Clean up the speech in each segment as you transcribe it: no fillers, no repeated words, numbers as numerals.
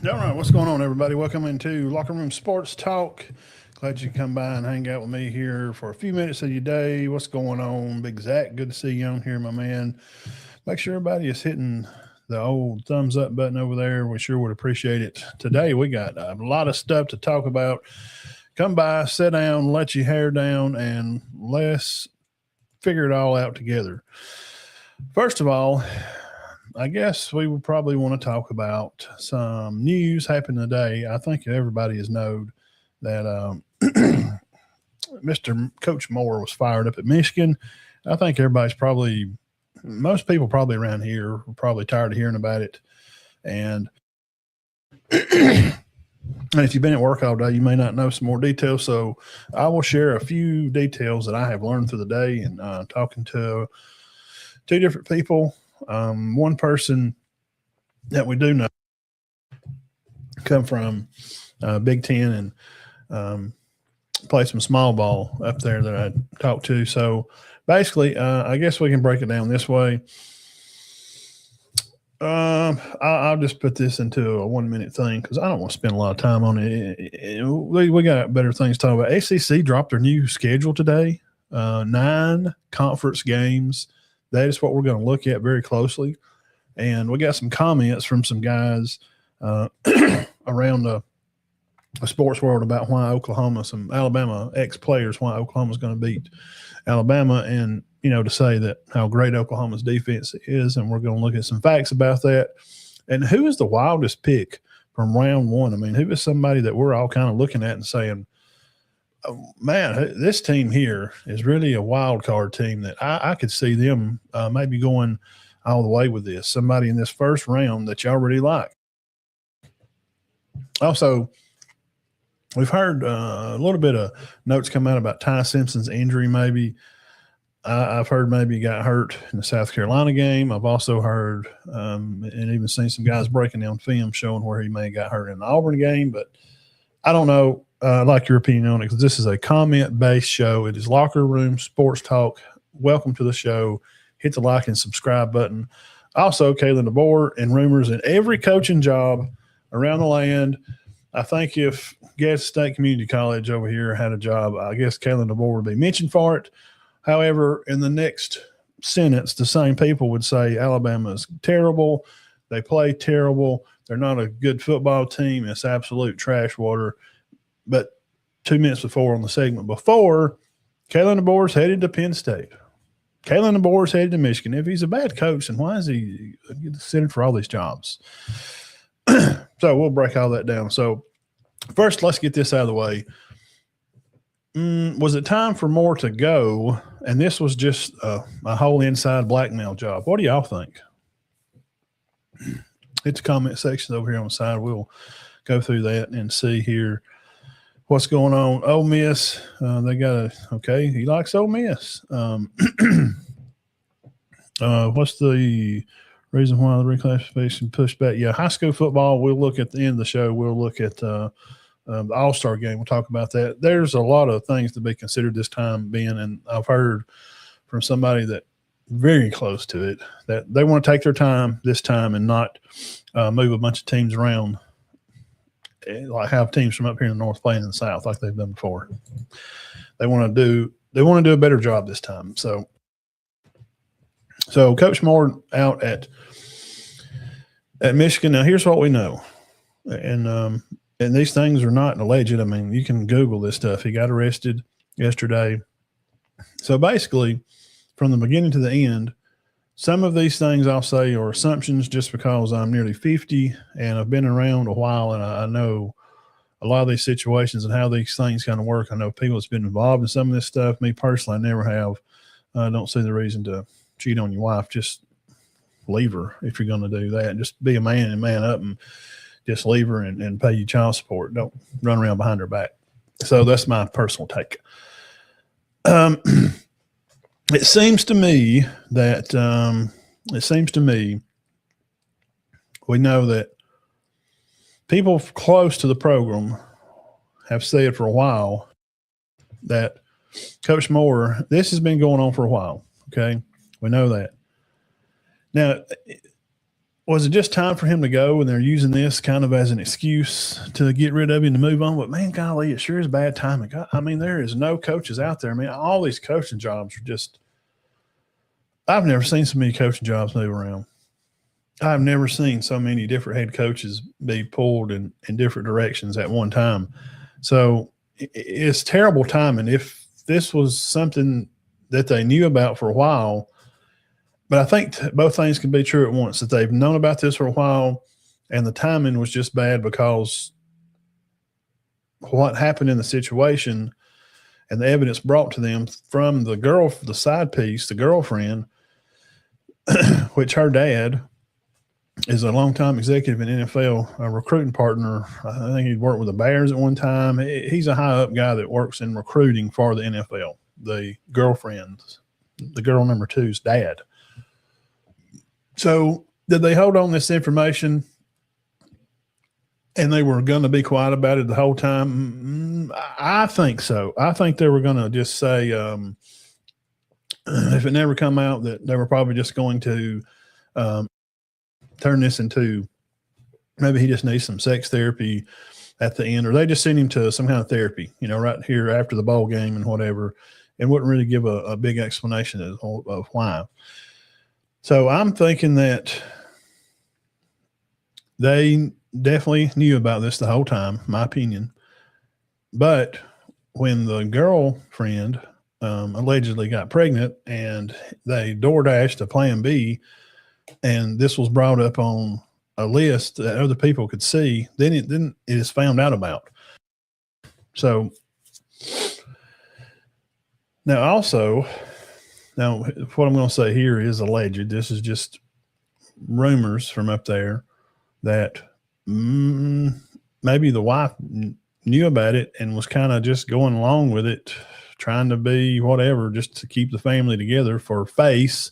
All right, what's going on, everybody? Welcome into Locker Room Sports Talk. Glad you could come by and hang out with me here for a few minutes of your day. What's going on, Big Zach? Good to see you on here, my man. Make sure everybody is hitting the old thumbs up button over there. We sure would appreciate it. Today, we got a lot of stuff to talk about. Come by, sit down, let your hair down, and let's figure it all out together. First of all, I guess we would probably want to talk about some news happening today. I think everybody has known that Mr. Coach Moore was fired up at Michigan. I think everybody's probably, most people probably around here are probably tired of hearing about it. And and if you've been at work all day, you may not know some more details. So I will share a few details that I have learned through the day and talking to two different people. One person that we do know come from Big Ten and play some small ball up there that I talked to. So basically, I guess we can break it down this way. I'll just put this into a 1 minute thing because I don't want to spend a lot of time on it. We got better things to talk about. ACC dropped their new schedule today, 9 conference games. That is what we're going to look at very closely. And we got some comments from some guys around the sports world about why Oklahoma, some Alabama ex-players, why Oklahoma's going to beat Alabama, and to say that how great Oklahoma's defense is, and we're going to look at some facts about that. And who is the wildest pick from round one? I mean, who is somebody that we're all kind of looking at and saying, oh, man, this team here is really a wild card team that I could see them maybe going all the way with this. Somebody in this first round that you already like. Also, we've heard a little bit of notes come out about Ty Simpson's injury. Maybe I've heard maybe he got hurt in the South Carolina game. I've also heard and even seen some guys breaking down film showing where he may have got hurt in the Auburn game. But I don't know. I'd like your opinion on it because this is a comment-based show. It is Locker Room Sports Talk. Welcome to the show. Hit the like and subscribe button. Also, Kalen DeBoer and rumors in every coaching job around the land. I think if Gadsden State Community College over here had a job, I guess Kalen DeBoer would be mentioned for it. However, in the next sentence, the same people would say Alabama's terrible. They play terrible. They're not a good football team. It's absolute trash water. But 2 minutes before on the segment before, Kalen DeBoer's headed to Penn State. Kalen DeBoer's headed to Michigan. If he's a bad coach, then why is he considered for all these jobs? So we'll break all that down. So first, let's get this out of the way. Was it time for more to go? And this was just a whole inside blackmail job. What do y'all think? Hit the comment section over here on the side. We'll go through that and see here what's going on. Ole Miss, they got he likes Ole Miss. What's the reason why the reclassification pushed back? Yeah, high school football, we'll look at the end of the show. We'll look at the All-Star game. We'll talk about that. There's a lot of things to be considered this time being, and I've heard from somebody that very close to it that they want to take their time this time and not move a bunch of teams around, like have teams from up here in the north playing in the south like they've done before. They want to do a better job this time. So Coach Moore out at Michigan. Now here's what we know, and these things are not alleged. I mean, you can Google this stuff. He got arrested yesterday. So basically, from the beginning to the end, some of these things I'll say are assumptions just because I'm nearly 50 and I've been around a while and I know a lot of these situations and how these things kind of work. I know people that's been involved in some of this stuff. Me personally, I never have. I don't see the reason to cheat on your wife. Just leave her if you're going to do that. Just be a man and man up and just leave her and pay you child support. Don't run around behind her back. So that's my personal take. It seems to me we know that people close to the program have said for a while that Coach Moore, this has been going on for a while. Okay. We know that. Now, was it just time for him to go, and they're using this kind of as an excuse to get rid of him to move on? But man, golly, it sure is bad timing. I mean, there is no coaches out there. I mean, all these coaching jobs are just. I've never seen so many coaching jobs move around. I've never seen so many different head coaches be pulled in different directions at one time. So it's terrible timing. If this was something that they knew about for a while. But I think both things can be true at once, that they've known about this for a while and the timing was just bad because what happened in the situation and the evidence brought to them from the side piece, the girlfriend, which her dad is a longtime executive in NFL, a recruiting partner. I think he'd worked with the Bears at one time. He's a high-up guy that works in recruiting for the NFL. The girlfriend, the girl number two's dad. So did they hold on this information and they were going to be quiet about it the whole time? I think so. I think they were going to just say, if it never come out, that they were probably just going to turn this into maybe he just needs some sex therapy at the end, or they just sent him to some kind of therapy, right here after the ball game and whatever, and wouldn't really give a big explanation of why. So I'm thinking that they definitely knew about this the whole time, my opinion. But when the girlfriend allegedly got pregnant and they DoorDashed a Plan B, and this was brought up on a list that other people could see, then it is found out about. So now what I'm going to say here is alleged. This is just rumors from up there that maybe the wife knew about it and was kind of just going along with it, trying to be whatever, just to keep the family together for face.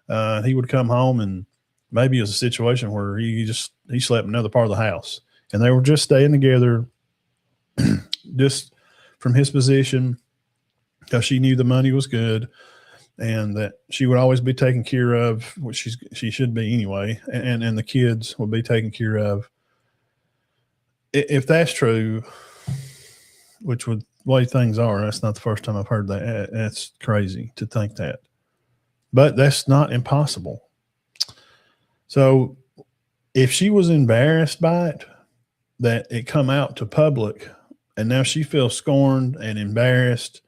He would come home and maybe it was a situation where he slept in another part of the house and they were just staying together just from his position because she knew the money was good and that she would always be taken care of, which she should be anyway, and the kids would be taken care of. If that's true, which would the way things are, that's not the first time I've heard that. That's crazy to think that. But that's not impossible. So if she was embarrassed by it, that it come out to public, and now she feels scorned and embarrassed,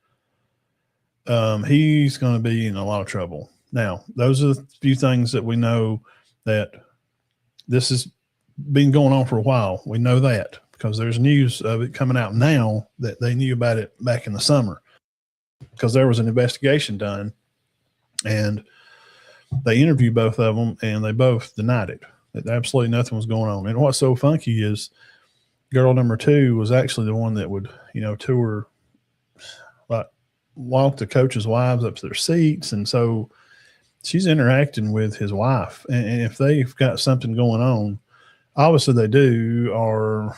he's going to be in a lot of trouble. Now, those are the few things that we know, that this has been going on for a while. We know that because there's news of it coming out now that they knew about it back in the summer because there was an investigation done and they interviewed both of them and they both denied it, that absolutely nothing was going on. And what's so funky is girl number two was actually the one that would, tour, like walk the coaches' wives up to their seats. And so she's interacting with his wife. And if they've got something going on, obviously they do, or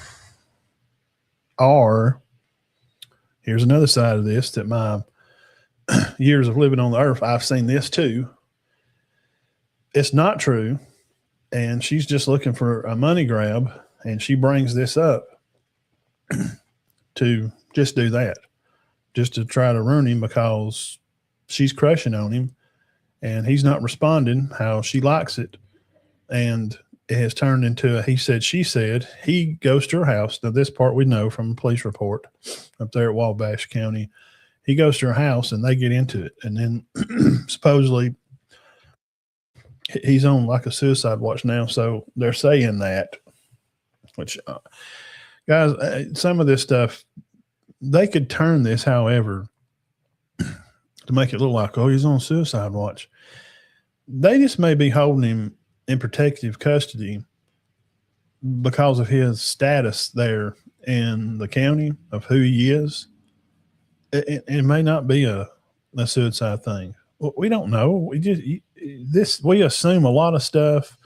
here's another side of this that my years of living on the earth, I've seen this too. It's not true. And she's just looking for a money grab. And she brings this up to just do that, just to try to ruin him because she's crushing on him and he's not responding how she likes it. And it has turned into a he said, she said. He goes to her house. Now, this part we know from a police report up there at Wabash County. He goes to her house and they get into it. And then supposedly he's on like a suicide watch now. So they're saying that, which guys, some of this stuff, they could turn this, however, to make it look like, oh, he's on suicide watch. They just may be holding him in protective custody because of his status there in the county of who he is. It may not be a suicide thing. We don't know. We assume a lot of stuff,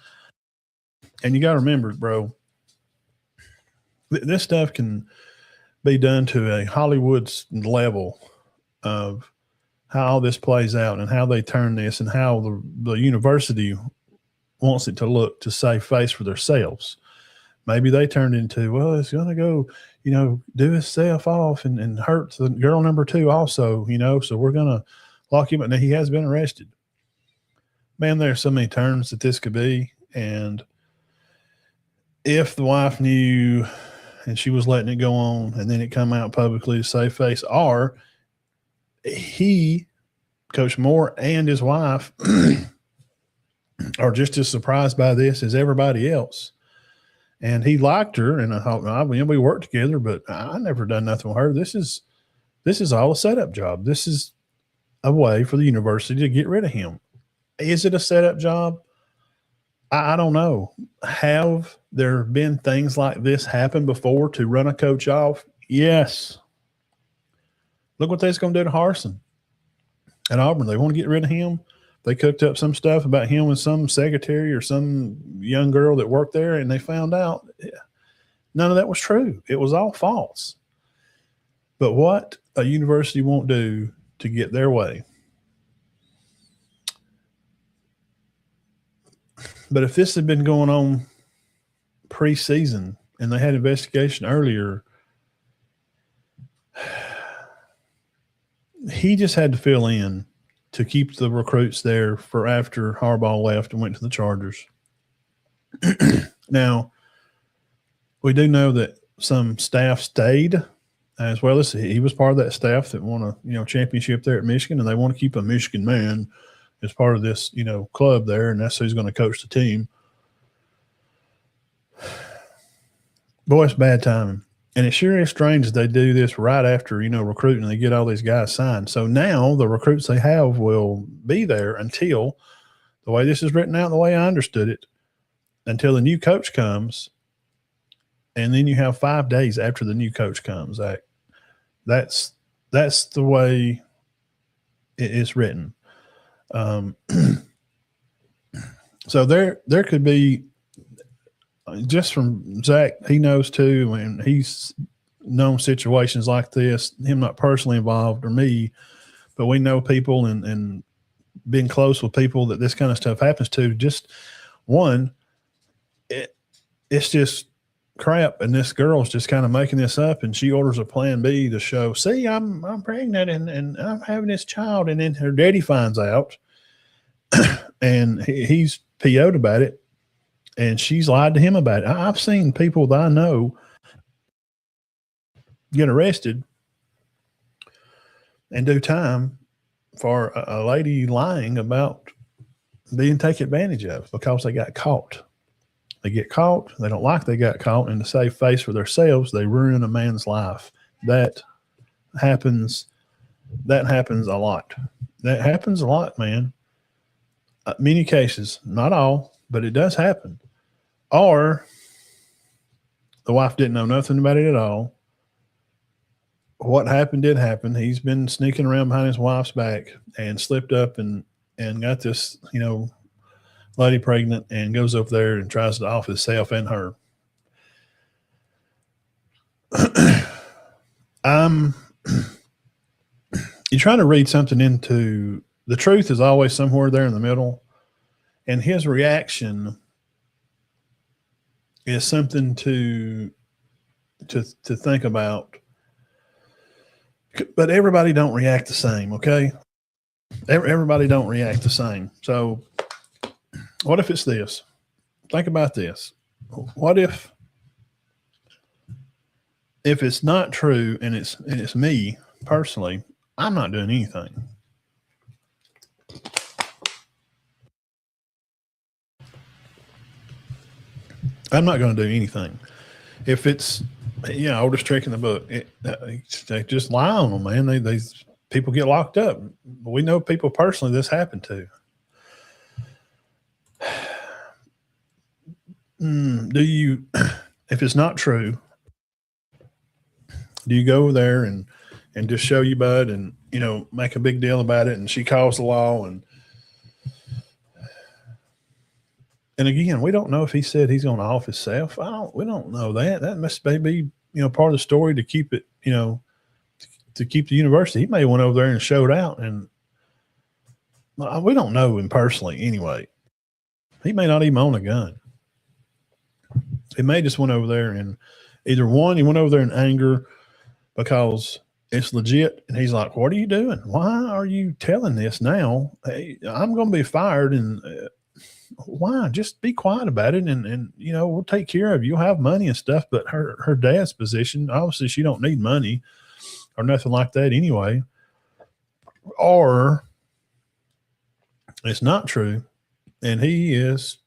and you got to remember, bro, this stuff can be done to a Hollywood level of how all this plays out and how they turn this and how the university wants it to look to save face for themselves. Maybe they turned into, well, it's going to go, do himself off and hurt the girl number 2 also, so we're going to lock him up. Now, he has been arrested. Man, there are so many turns that this could be. And if the wife knew and she was letting it go on and then it come out publicly to save face, or he, Coach Moore, and his wife are just as surprised by this as everybody else. And he liked her, and I thought, we worked together, but I never done nothing with her. This is all a setup job. This is a way for the university to get rid of him. Is it a setup job? I don't know. Have there been things like this happen before to run a coach off? Yes. Look what they're going to do to Harsin at Auburn. They want to get rid of him. They cooked up some stuff about him with some secretary or some young girl that worked there, and they found out none of that was true. It was all false. But what a university won't do to get their way. But if this had been going on preseason and they had investigation earlier, he just had to fill in to keep the recruits there for after Harbaugh left and went to the Chargers. Now, we do know that some staff stayed, as well as he was part of that staff that won a championship there at Michigan, and they want to keep a Michigan man as part of this club there, and that's who's going to coach the team. Boy, it's bad timing. And it sure is strange that they do this right after, recruiting, and they get all these guys signed. So now the recruits they have will be there until, the way this is written out, the way I understood it, until the new coach comes. And then you have 5 days after the new coach comes. That's the way it is written. So there could be, just from Zach, he knows too, and he's known situations like this, him not personally involved or me, but we know people and being close with people that this kind of stuff happens to. Just one, it's just crap, and this girl's just kind of making this up, and she orders a plan B to show, see, I'm pregnant and I'm having this child, and then her daddy finds out and he's PO'd about it. And she's lied to him about it. I've seen people that I know get arrested and do time for a lady lying about being taken advantage of because they got caught. They get caught. They don't like they got caught. And to save face for themselves, they ruin a man's life. That happens. That happens a lot. That happens a lot, man. Many cases, not all, but it does happen. Or the wife didn't know nothing about it at all. What happened did happen. He's been sneaking around behind his wife's back and slipped up and got this, lady pregnant, and goes up there and tries to off himself and her. You try to read something into the truth is always somewhere there in the middle, and his reaction is something to think about. But everybody don't react the same, okay? Everybody don't react the same. So what if it's this? Think about this. What if it's not true and it's me personally, I'm not doing anything. I'm not going to do anything. If it's, oldest trick in the book, they just lie on them, man. They people get locked up. We know people personally this happened to. If it's not true, do you go there and just show you bud and, make a big deal about it, and she calls the law and again, we don't know if he said he's going to off himself. We don't know that. That must be, part of the story to keep it, to keep the university. He may have went over there and showed out, and we don't know him personally anyway. He may not even own a gun. He may just went over there and either one, he went over there in anger because it's legit. And he's like, what are you doing? Why are you telling this now? Hey, I'm going to be fired. And why? Just be quiet about it. And, we'll take care of you. You'll have money and stuff. But her dad's position, obviously she don't need money or nothing like that anyway. Or it's not true. And he is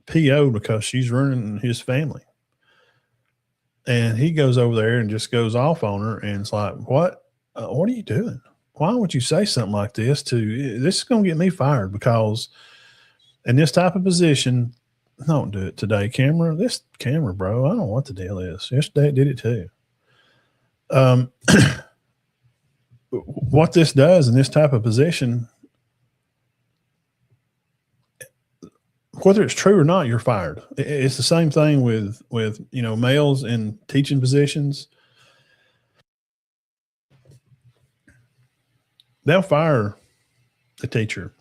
PO because she's ruining his family. And he goes over there and just goes off on her. And it's like, what are you doing? Why would you say something like this this is going to get me fired? Because in this type of position, don't do it today, camera. This camera, bro, I don't know what the deal is. Yesterday it did it too. What this does in this type of position, whether it's true or not, you're fired. It's the same thing with males in teaching positions. They'll fire the teacher,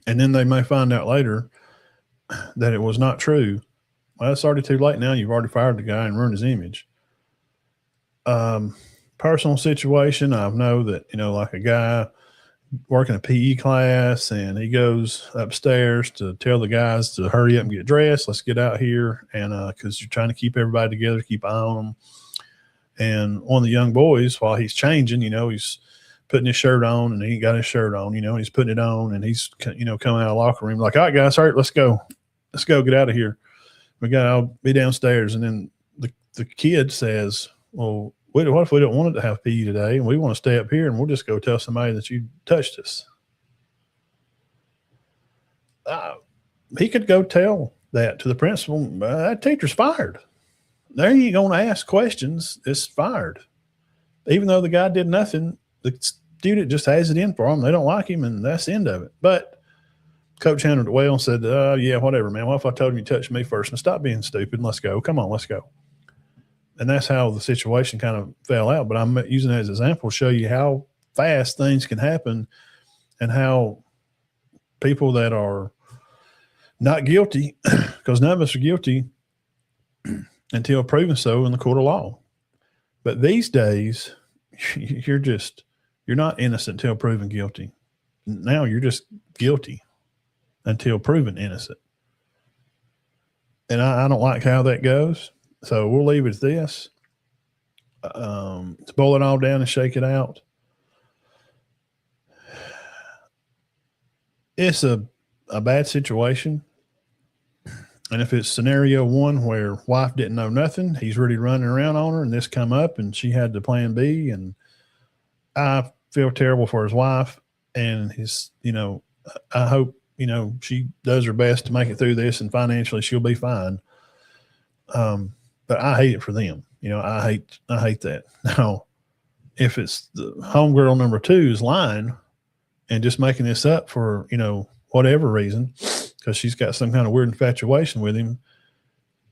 and then they may find out later that it was not true. Well, it's already too late now. You've already fired the guy and ruined his image. Personal situation, I know that, like a guy working a PE class, and he goes upstairs to tell the guys to hurry up and get dressed. Let's get out here. And because you're trying to keep everybody together, keep an eye on them. And one of the young boys, while he's changing, he's putting his shirt on, and he ain't got his shirt on, and he's putting it on, and he's, coming out of the locker room like, all right, guys, all right, let's go, get out of here. I'll be downstairs. And then the kid says, well, what if we don't want it to have PE today and we want to stay up here and we'll just go tell somebody that you touched us? He could go tell that to the principal. That teacher's fired. There you going to ask questions. It's fired. Even though the guy did nothing, the student just has it in for him. They don't like him, and that's the end of it. But Coach handled it well and said, yeah, whatever, man. What if I told him you touched me first? And stop being stupid and let's go. Come on, let's go. And that's how the situation kind of fell out. But I'm using that as an example to show you how fast things can happen and how people that are not guilty, because none of us are guilty until proven so in the court of law. But these days, you're not innocent until proven guilty. Now you're just guilty until proven innocent. And I don't like how that goes. So we'll leave it at this. To boil it all down and shake it out. It's a bad situation. And if it's scenario one where wife didn't know nothing, he's really running around on her and this come up and she had the plan B, and I feel terrible for his wife and his, I hope, she does her best to make it through this and financially she'll be fine. But I hate it for them. I hate that. Now, if it's the homegirl number 2's lying and just making this up for, whatever reason, because she's got some kind of weird infatuation with him,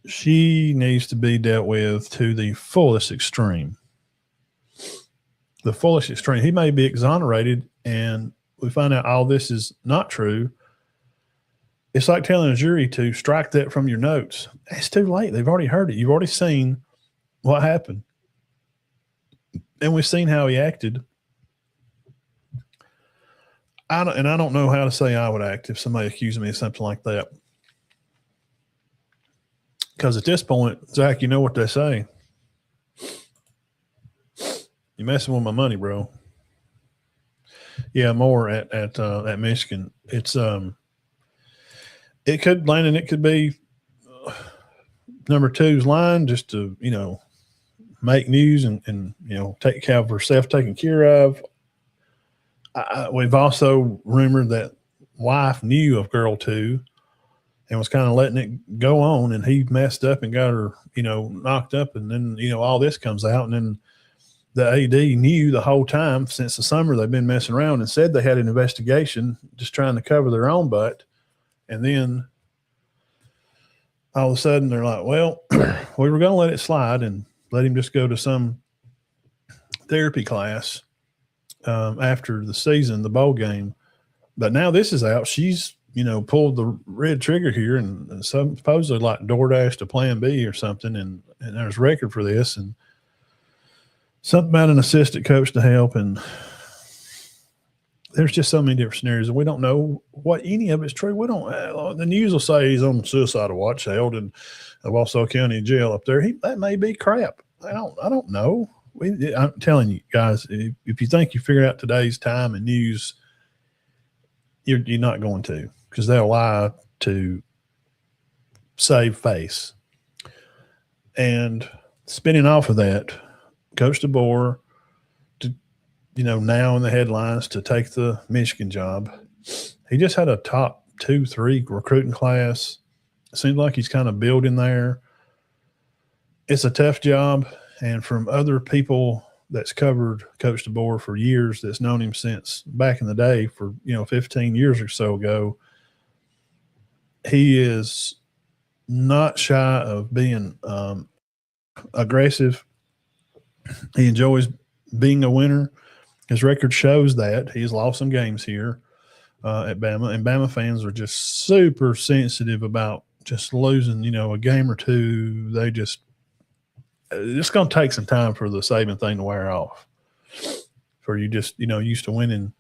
she needs to be dealt with to the fullest extreme. The fullest extreme. He may be exonerated and we find out all this is not true. It's like telling a jury to strike that from your notes. It's too late. They've already heard it. You've already seen what happened. And we've seen how he acted. I don't know how to say I would act if somebody accused me of something like that. Because at this point, Zach, you know what they say. You're messing with my money, bro. Yeah, more at Michigan. It's it could, Landon, it could be number 2's line just to, make news and take care of herself taken care of. We've also rumored that wife knew of girl 2 and was kind of letting it go on, and he messed up and got her, knocked up. And then, all this comes out, and then the AD knew the whole time since the summer they've been messing around and said they had an investigation just trying to cover their own butt. And then all of a sudden they're like, well, we were going to let it slide and let him just go to some therapy class after the season, the bowl game. But now this is out. She's pulled the red trigger here and supposedly like DoorDash to Plan B or something, and there's a record for this, and something about an assistant coach to help, and there's just so many different scenarios, and we don't know what any of it's true. We don't. The news will say he's on suicide watch, held in Wausau County Jail up there. That may be crap. I don't know. I'm telling you guys, if you think you figure out today's time and news, you're not going to, because they'll lie to save face. And spinning off of that, Coach DeBoer, now in the headlines to take the Michigan job. He just had a top 2-3 recruiting class. It seems like he's kind of building there. It's a tough job. And from other people that's covered Coach DeBoer for years, that's known him since back in the day, for 15 years or so ago, he is not shy of being aggressive. He enjoys being a winner. His record shows that. He's lost some games here at Bama, and Bama fans are just super sensitive about just losing, a game or two. It's going to take some time for the Saban thing to wear off. For you just, used to winning,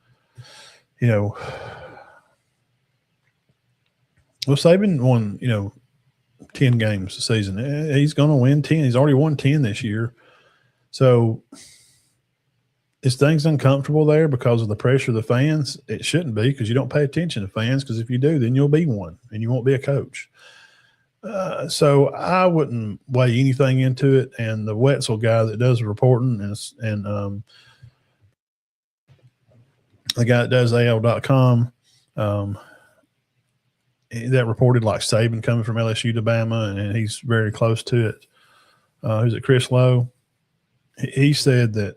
well, Saban won, 10 games a season. He's going to win 10. He's already won 10 this year. So is things uncomfortable there because of the pressure of the fans? It shouldn't be, because you don't pay attention to fans, because if you do, then you'll be one and you won't be a coach. So I wouldn't weigh anything into it. And the Wetzel guy that does the reporting and the guy that does AL.com, that reported like Saban coming from LSU to Bama, and he's very close to it. Who's it, Chris Lowe? He said that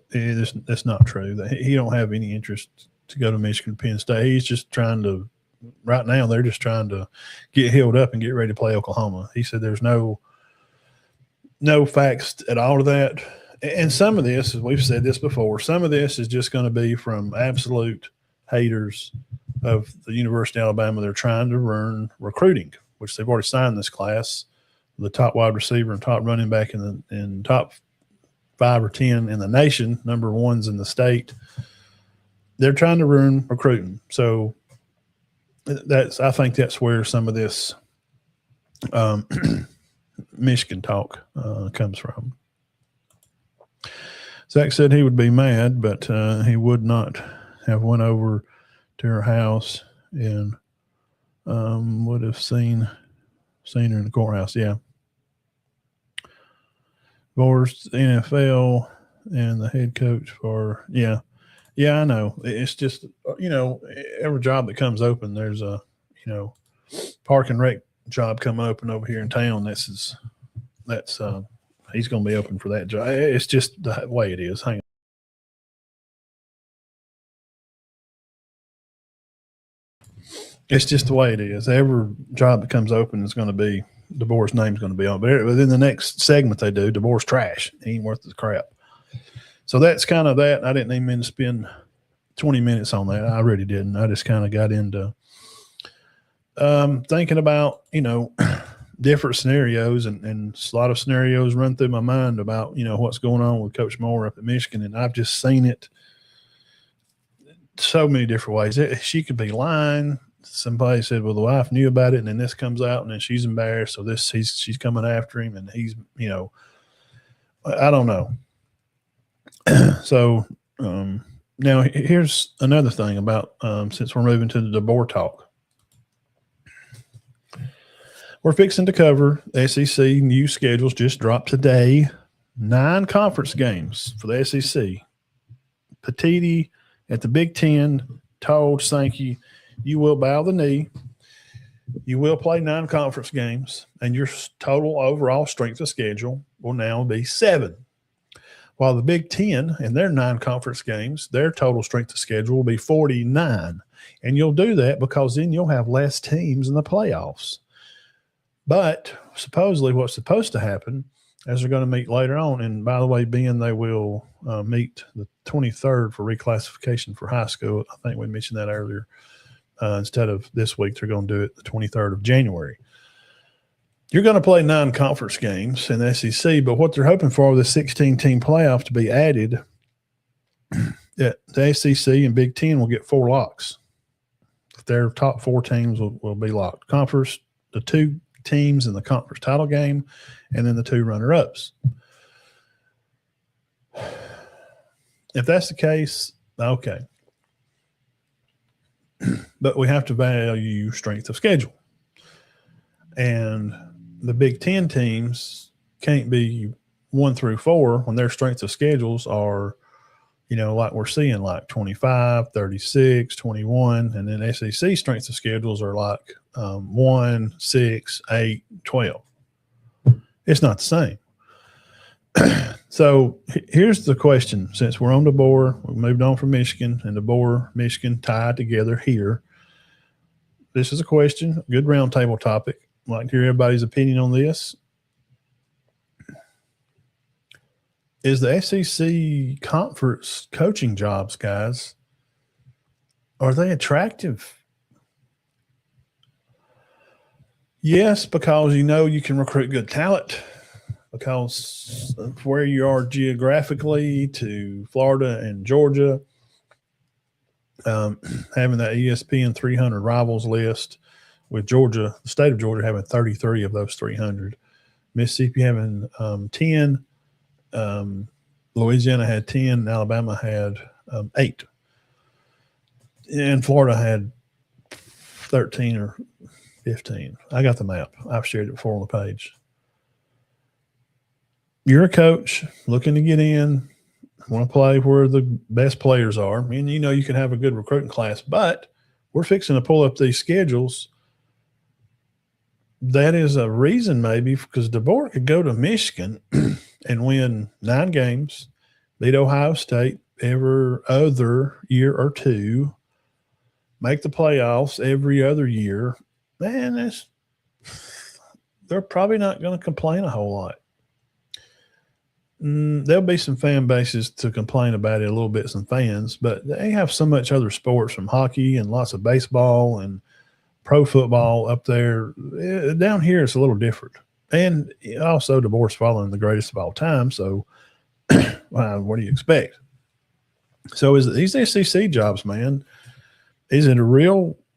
that's not true, that he don't have any interest to go to Michigan, Penn State. He's just trying to – right now they're just trying to get healed up and get ready to play Oklahoma. He said there's no facts at all to that. And some of this, as we've said this before, some of this is just going to be from absolute haters of the University of Alabama. They're trying to ruin recruiting, which they've already signed this class. The top wide receiver and top running back in top 5 or 10 in the nation, number ones in the state. They're trying to ruin recruiting. So I think that's where some of this Michigan talk comes from. Zach said he would be mad, but he would not have went over to her house and would have seen her in the courthouse. Yeah. Boer's NFL and the head coach for, yeah, I know. It's just, every job that comes open, there's a, park and rec job coming open over here in town. That's he's going to be open for that job. It's just the way it is. Hang on. It's just the way it is. Every job that comes open is going to be, DeBoer's name's going to be on. But within the next segment they do, DeBoer's trash. He ain't worth the crap. So that's kind of that. I didn't even mean to spend 20 minutes on that. I really didn't. I just kind of got into thinking about, different scenarios, and a lot of scenarios run through my mind about, what's going on with Coach Moore up at Michigan. And I've just seen it so many different ways. She could be lying. Somebody said, well, the wife knew about it, and then this comes out, and then she's embarrassed. So she's coming after him, and he's, I don't know. So now here's another thing about since we're moving to the DeBoer talk. We're fixing to cover SEC new schedules just dropped today. 9 conference games for the SEC. Petiti at the Big Ten told Sankey, you will bow the knee. You will play 9 conference games, and your total overall strength of schedule will now be 7. While the Big Ten and their 9 conference games, their total strength of schedule will be 49. And you'll do that because then you'll have less teams in the playoffs. But supposedly what's supposed to happen, as they're going to meet later on, and by the way, Ben, they will meet the 23rd for reclassification for high school. I think we mentioned that earlier. Instead of this week, they're going to do it the 23rd of January. You're going to play 9 conference games in the SEC, but what they're hoping for the 16-team playoff to be added, that the SEC and Big Ten will get 4 locks. Their top 4 teams will be locked. Conference, the 2 teams in the conference title game, and then the 2 runner-ups. If that's the case, okay. But we have to value strength of schedule. And the Big Ten teams can't be 1 through 4 when their strength of schedules are, like we're seeing, like 25, 36, 21. And then SEC strength of schedules are like 1, 6, 8, 12. It's not the same. So here's the question. Since we're on DeBoer, we moved on from Michigan, and DeBoer, Michigan tied together here. This is a question, good roundtable topic. I'd like to hear everybody's opinion on this. Is the SEC conference coaching jobs, guys, are they attractive? Yes, because you can recruit good talent. Because of where you are geographically to Florida and Georgia, having that ESPN 300 rivals list with Georgia, the state of Georgia having 33 of those 300, Mississippi having 10, Louisiana had 10, and Alabama had 8, and Florida had 13 or 15. I got the map. I've shared it before on the page. You're a coach looking to get in, want to play where the best players are. And you can have a good recruiting class, but we're fixing to pull up these schedules. That is a reason maybe because DeBoer could go to Michigan and win 9 games, beat Ohio State every other year or 2, make the playoffs every other year. Man, they're probably not going to complain a whole lot. There'll be some fan bases to complain about it a little bit, some fans, but they have so much other sports from hockey and lots of baseball and pro football up there. Down here, it's a little different. And also, DeBoer's following the greatest of all time, so what do you expect? So is it these SEC jobs, man, is it a real –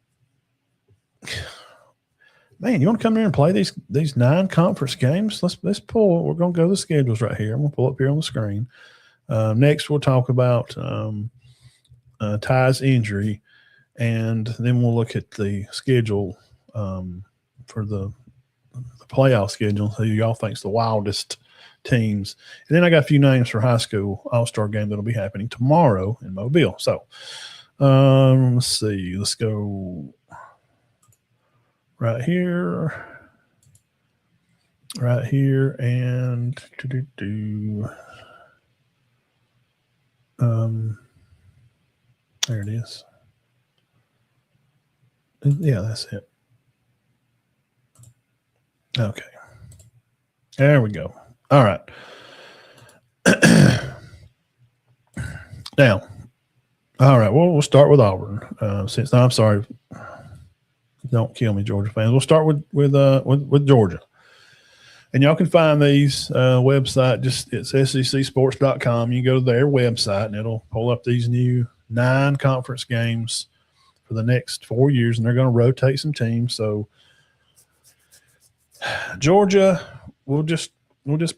man, you want to come here and play these 9 conference games? Let's pull. We're going to go to the schedules right here. I'm going to pull up here on the screen. Next, we'll talk about Ty's injury, and then we'll look at the schedule for the playoff schedule. Who y'all think's the wildest teams? And then I got a few names for high school all-star game that'll be happening tomorrow in Mobile. So let's see. Let's go. Right here, and there it is. Yeah, that's it. Okay. There we go. All right. Now, all right, well, we'll start with Auburn. I'm sorry. Don't kill me, Georgia fans. We'll start with Georgia. And y'all can find these website. It's secsports.com. You can go to their website, and it'll pull up these new 9 conference games for the next 4 years, and they're going to rotate some teams. So Georgia, we'll just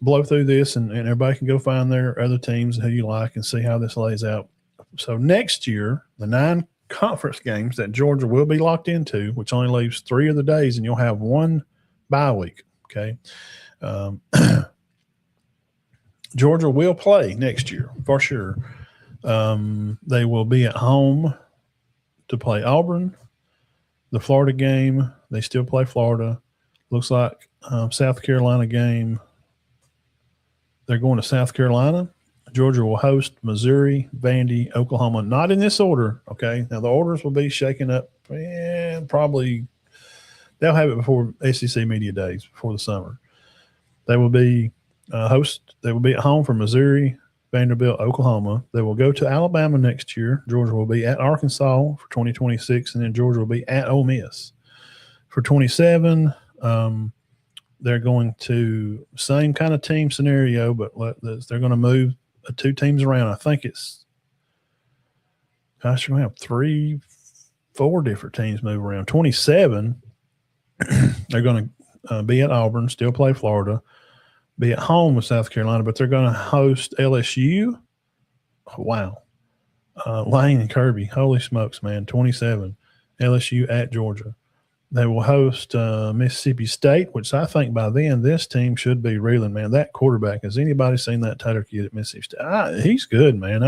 blow through this, and everybody can go find their other teams who you like and see how this lays out. So next year, the 9 conference games that Georgia will be locked into, which only leaves 3 of the days, and you'll have 1 bye week. Okay. Georgia will play next year for sure. They will be at home to play Auburn. The Florida game, they still play Florida. Looks like South Carolina game. They're going to South Carolina. Georgia will host Missouri, Vandy, Oklahoma. Not in this order, okay? Now, the orders will be shaken up, and probably they'll have it before SEC Media Days, before the summer. They will be They will be at home for Missouri, Vanderbilt, Oklahoma. They will go to Alabama next year. Georgia will be at Arkansas for 2026, and then Georgia will be at Ole Miss. For 27, they're going to same kind of team scenario, but they're going to move 2 teams around. I think it's, gosh, you're going to have 3, 4 different teams move around. 27, they're going to be at Auburn, still play Florida, be at home with South Carolina, but they're going to host LSU. Oh, wow. Lane and Kirby, holy smokes, man. 27, LSU at Georgia. They will host Mississippi State, which I think by then this team should be reeling, man. That quarterback, has anybody seen that Taylor kid at Mississippi State? He's good, man.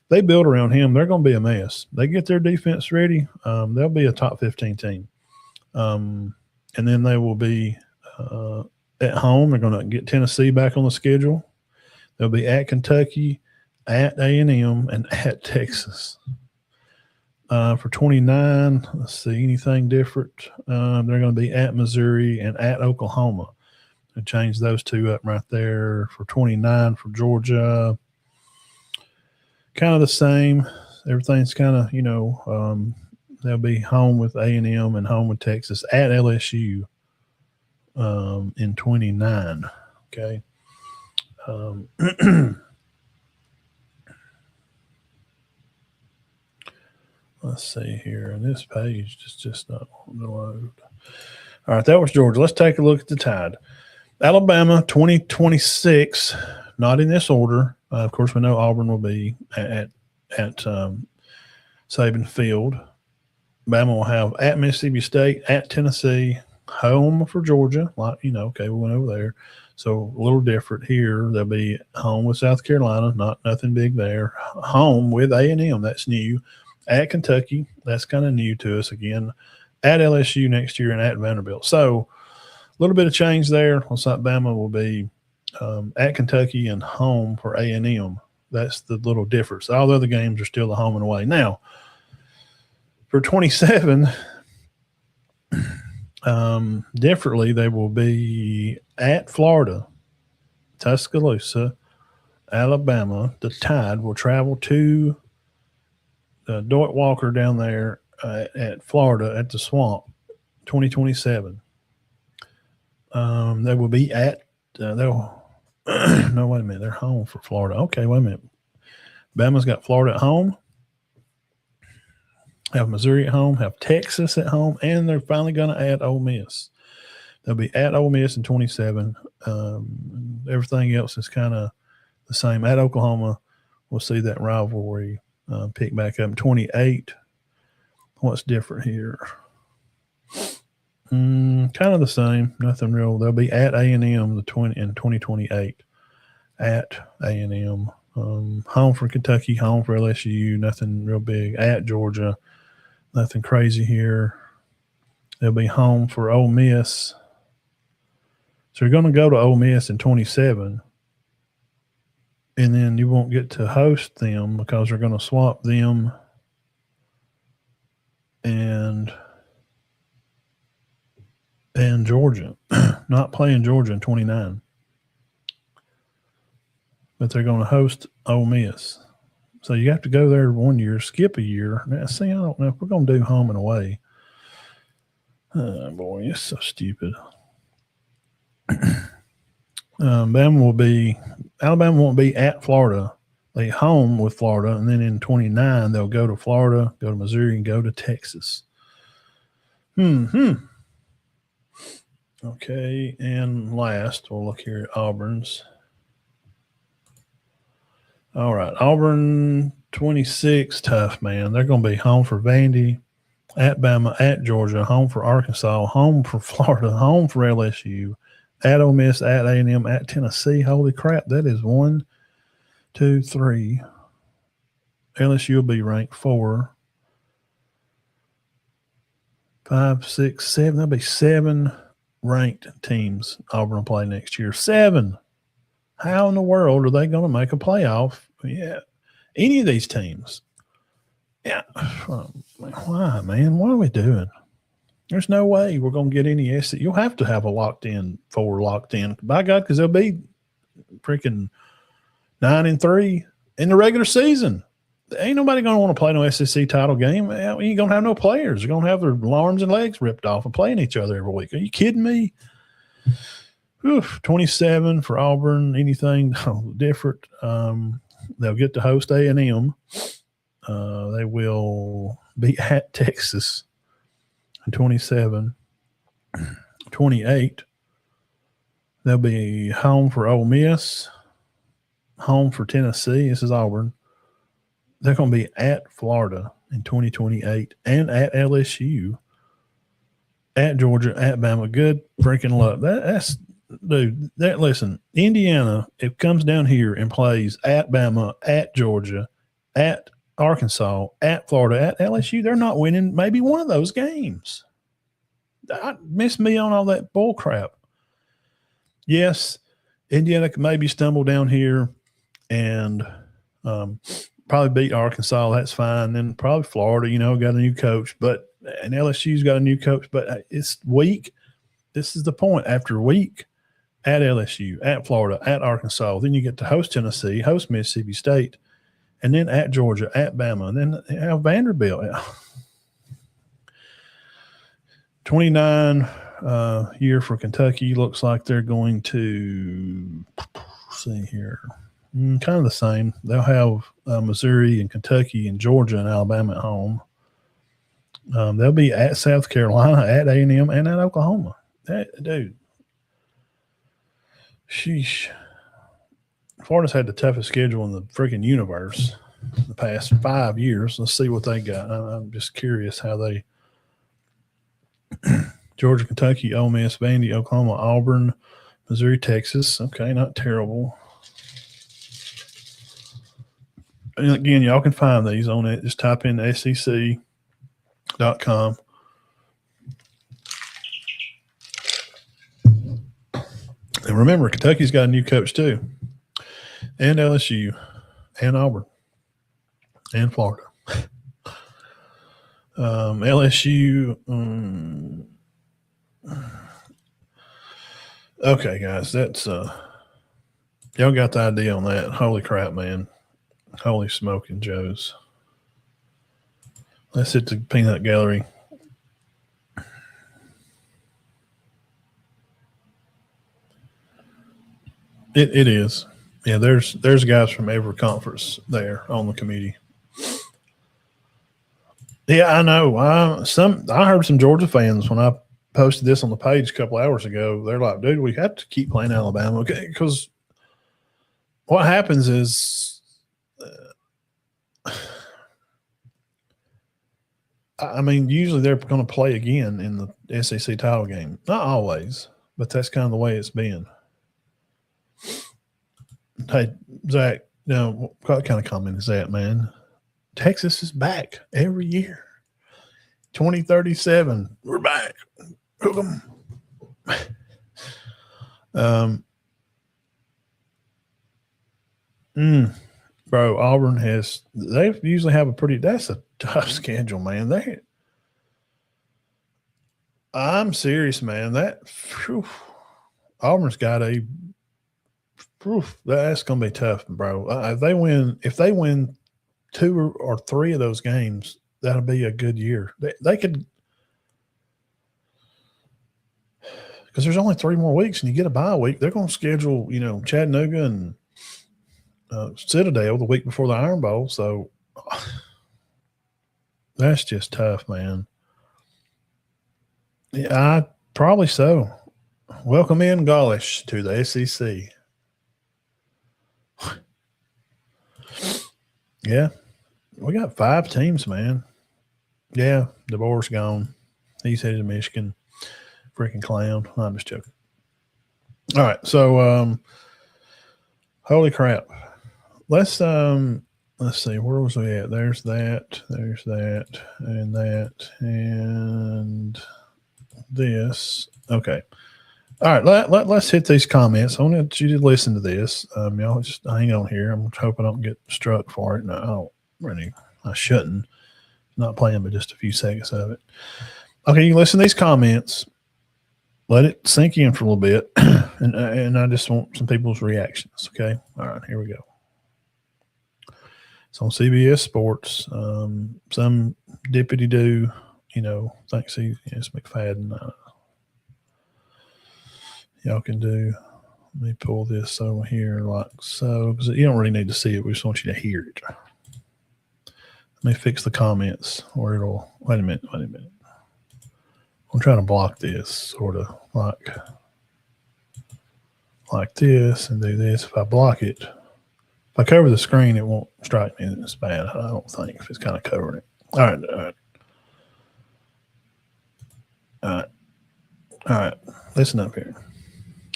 They build around him. They're going to be a mess. They get their defense ready. They'll be a top 15 team. And then they will be at home. They're going to get Tennessee back on the schedule. They'll be at Kentucky, at A&M, and at Texas. For 29, let's see, anything different? They're going to be at Missouri and at Oklahoma. I change those 2 up right there. For 29 for Georgia, kind of the same. Everything's kind of, they'll be home with A&M and home with Texas, at LSU in 29. Okay. Let's see here. And this page is just not wanting to load. All right, that was Georgia. Let's take a look at the Tide. Alabama 2026, not in this order. Of course, we know Auburn will be at Saban Field. Bama will have at Mississippi State, at Tennessee, home for Georgia. Okay, we went over there. So a little different here. They'll be home with South Carolina, nothing big there. Home with A&M, that's new. At Kentucky, that's kind of new to us again. At LSU next year and at Vanderbilt. So a little bit of change there. Looks like Bama will be at Kentucky and home for A&M. That's the little difference. All the other games are still the home and away. Now, for 27, differently, they will be at Florida, Tuscaloosa, Alabama. The Tide will travel to Dwight Walker down there at Florida at the Swamp, 2027. They will be at no, wait a minute. They're home for Florida. Okay, wait a minute. Bama's got Florida at home, have Missouri at home, have Texas at home, and they're finally going to add Ole Miss. They'll be at Ole Miss in 27. Everything else is kind of the same. At Oklahoma, we'll see that rivalry pick back up. 28. What's different here? Kind of the same. Nothing real. They'll be at A&M in 2028. At A&M. Home for Kentucky, home for LSU. Nothing real big. At Georgia. Nothing crazy here. They'll be home for Ole Miss. So you're going to go to Ole Miss in 27. And then you won't get to host them because they're going to swap them and Georgia. Not playing Georgia in 29. But they're going to host Ole Miss. So you have to go there 1 year, skip a year. Now, see, I don't know if we're going to do home and away. Oh, boy, it's so stupid. Alabama won't be at Florida. They home with Florida, and then in 29 they'll go to Florida, go to Missouri, and go to Texas. Okay, and last we'll look here at Auburn's. All right, Auburn 26, tough, man. They're going to be home for Vandy, at Bama, at Georgia, home for Arkansas, home for Florida, home for LSU, at Ole Miss, at A&M, at Tennessee. Holy crap, that is 1, 2, 3. LSU will be ranked 4. 5, 6, 7. There'll be 7 ranked teams Auburn will play next year. 7. How in the world are they going to make a playoff? Yeah, any of these teams. Yeah, why, man? What are we doing? There's no way we're going to get any SEC. You'll have to have a locked in. By God, because there'll be freaking 9-3 in the regular season. Ain't nobody going to want to play no SEC title game. You ain't going to have no players. They're going to have their arms and legs ripped off and playing each other every week. Are you kidding me? 27 for Auburn. Anything different? They'll get to host A&M. They will be at Texas. 27. 28. They'll be home for Ole Miss. Home for Tennessee. This is Auburn. They're going to be at Florida in 2028 and at LSU, at Georgia, at Bama. Good freaking luck. Listen, Indiana, it comes down here and plays at Bama, at Georgia, at Arkansas, at Florida, at LSU. They're not winning maybe one of those games. Miss me on all that bull crap. Yes, Indiana could maybe stumble down here and probably beat Arkansas. That's fine. Then probably Florida, got a new coach. And LSU's got a new coach. But it's week. This is the point. After week at LSU, at Florida, at Arkansas, then you get to host Tennessee, host Mississippi State, and then at Georgia, at Bama, and then have Vanderbilt. 29 year for Kentucky. Looks like they're going to see here. Kind of the same. They'll have Missouri and Kentucky and Georgia and Alabama at home. They'll be at South Carolina, at A&M, and at Oklahoma. Dude. Sheesh. Florida's had the toughest schedule in the freaking universe the past 5 years. Let's see what they got. I'm just curious how they Georgia, Kentucky, Ole Miss, Vandy, Oklahoma, Auburn, Missouri, Texas. Okay, not terrible. And again, y'all can find these on it. Just type in SEC.com. And remember, Kentucky's got a new coach too. And LSU. And Auburn. And Florida. LSU. Okay, guys, that's y'all got the idea on that. Holy crap, man. Holy smoking Joes. Let's hit the peanut gallery. It is. Yeah, there's guys from every conference there on the committee. Yeah, I know. I heard some Georgia fans when I posted this on the page a couple hours ago. They're like, dude, we have to keep playing Alabama. Okay, because what happens is usually they're going to play again in the SEC title game. Not always, but that's kind of the way it's been. Hey, Zach, now what kind of comment is that, man? Texas is back every year. 2037, we're back. Hook 'em. Bro, Auburn they usually have that's a tough schedule, man. I'm serious, man. Auburn's got that's going to be tough, bro. If they win 2 or 3 of those games, that'll be a good year. They could, because there's only 3 more weeks and you get a bye week. They're going to schedule, Chattanooga and Citadel the week before the Iron Bowl. So that's just tough, man. Yeah, probably so. Welcome in, Gaulish, to the SEC. Yeah, we got 5 teams, man. Yeah, DeBoer's gone. He's headed to Michigan. Freaking clown. I'm just joking. All right, so holy crap. Let's see, where was we at? There's that, and this. Okay. All right, let's hit these comments. I want you to listen to this. Y'all just hang on here. I'm hoping I don't get struck for it. No, I shouldn't. Not playing but just a few seconds of it. Okay, you listen to these comments. Let it sink in for a little bit, and I just want some people's reactions. Okay, all right, here we go. It's on CBS Sports. Some dippity do, thinks it's McFadden. Y'all can do. Let me pull this over here like so, because you don't really need to see it. We just want you to hear it. Let me fix the comments, or it'll. Wait a minute. I'm trying to block this, sort of like this, and do this. If I block it, if I cover the screen, it won't strike me that it's bad. I don't think, if it's kind of covering it. All right. Listen up here.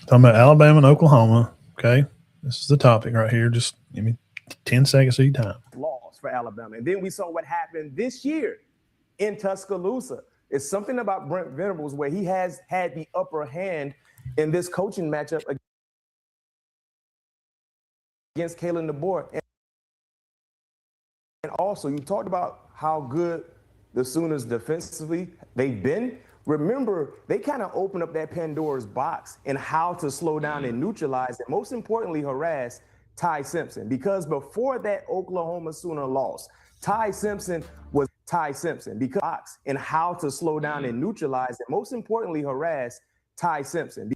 Talking about Alabama and Oklahoma. Okay, this is the topic right here. Just give me 10 seconds of your time. Loss for Alabama, and then we saw what happened this year in Tuscaloosa. It's something about Brent Venables where he has had the upper hand in this coaching matchup against Kalen DeBoer. And also, you talked about how good the Sooners defensively they've been. Remember, they kind of opened up that Pandora's box in how to slow down and neutralize and most importantly harass Ty Simpson. Because before that Oklahoma Sooner loss, Ty Simpson because in how to slow down and neutralize and most importantly harass Ty Simpson.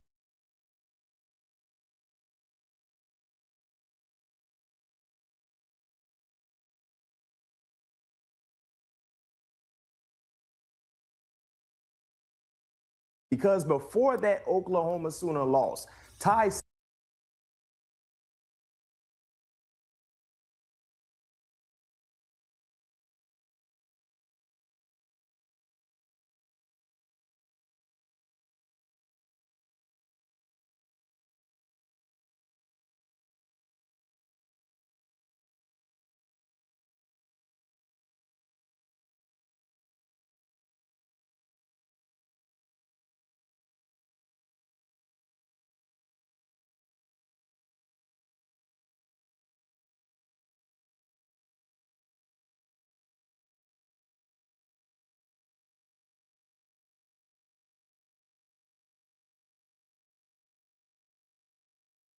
Because before that Oklahoma Sooner loss, Ty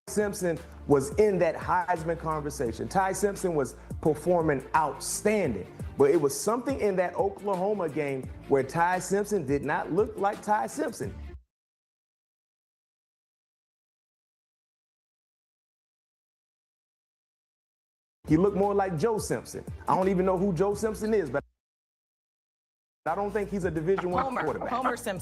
Simpson was in that Heisman conversation. Ty Simpson was performing outstanding, but it was something in that Oklahoma game where Ty Simpson did not look like Ty Simpson. He looked more like Joe Simpson. I don't even know who Joe Simpson is, but I don't think he's a Division I quarterback. Homer Simpson.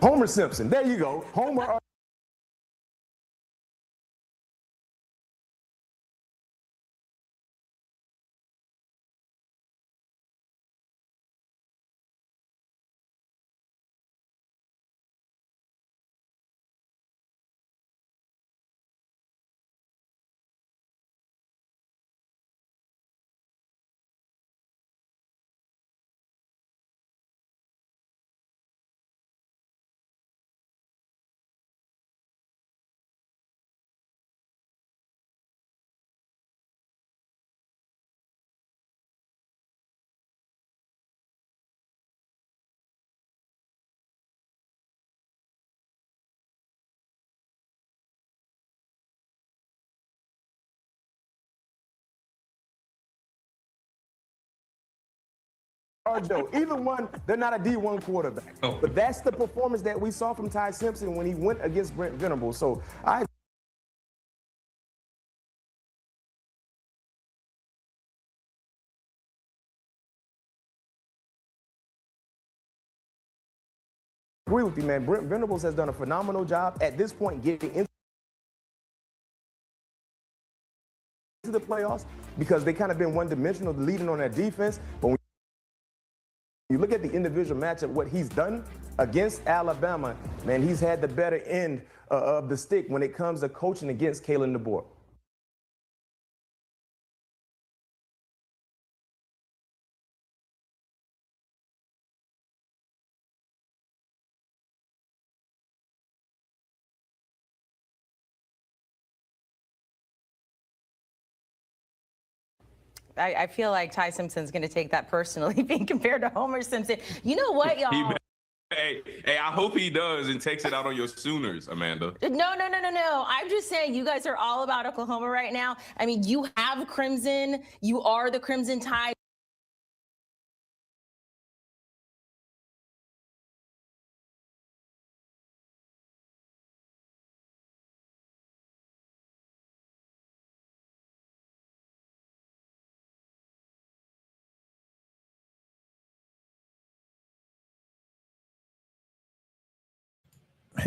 Homer Simpson. There you go. Homer. Or Joe, either one, they're not a D1 quarterback. Oh. But that's the performance that we saw from Ty Simpson when he went against Brent Venables. So I agree with you, man. Brent Venables has done a phenomenal job at this point getting into the playoffs because they kind of been one-dimensional, leading on that defense. But when you look at the individual matchup, what he's done against Alabama, man, he's had the better end of the stick when it comes to coaching against Kalen DeBoer. I feel like Ty Simpson's going to take that personally, being compared to Homer Simpson. You know what, y'all? Hey, I hope he does and takes it out on your Sooners, Amanda. No. I'm just saying you guys are all about Oklahoma right now. I mean, you have Crimson. You are the Crimson Tide.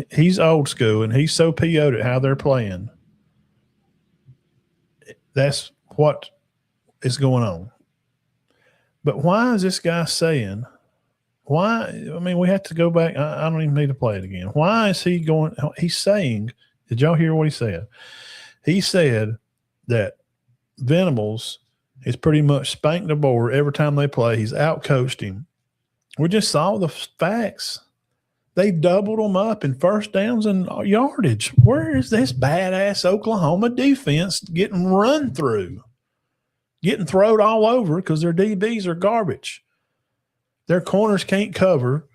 He's old school, and he's so PO'd at how they're playing. That's what is going on. But why is this guy saying, why? I mean, we have to go back. I don't even need to play it again. Why is he going? He's saying, did y'all hear what he said? He said that Venables is pretty much spanked DeBoer every time they play. He's outcoached him. We just saw the facts. They doubled them up in first downs and yardage. Where is this badass Oklahoma defense getting run through? Getting thrown all over because their DBs are garbage. Their corners can't cover.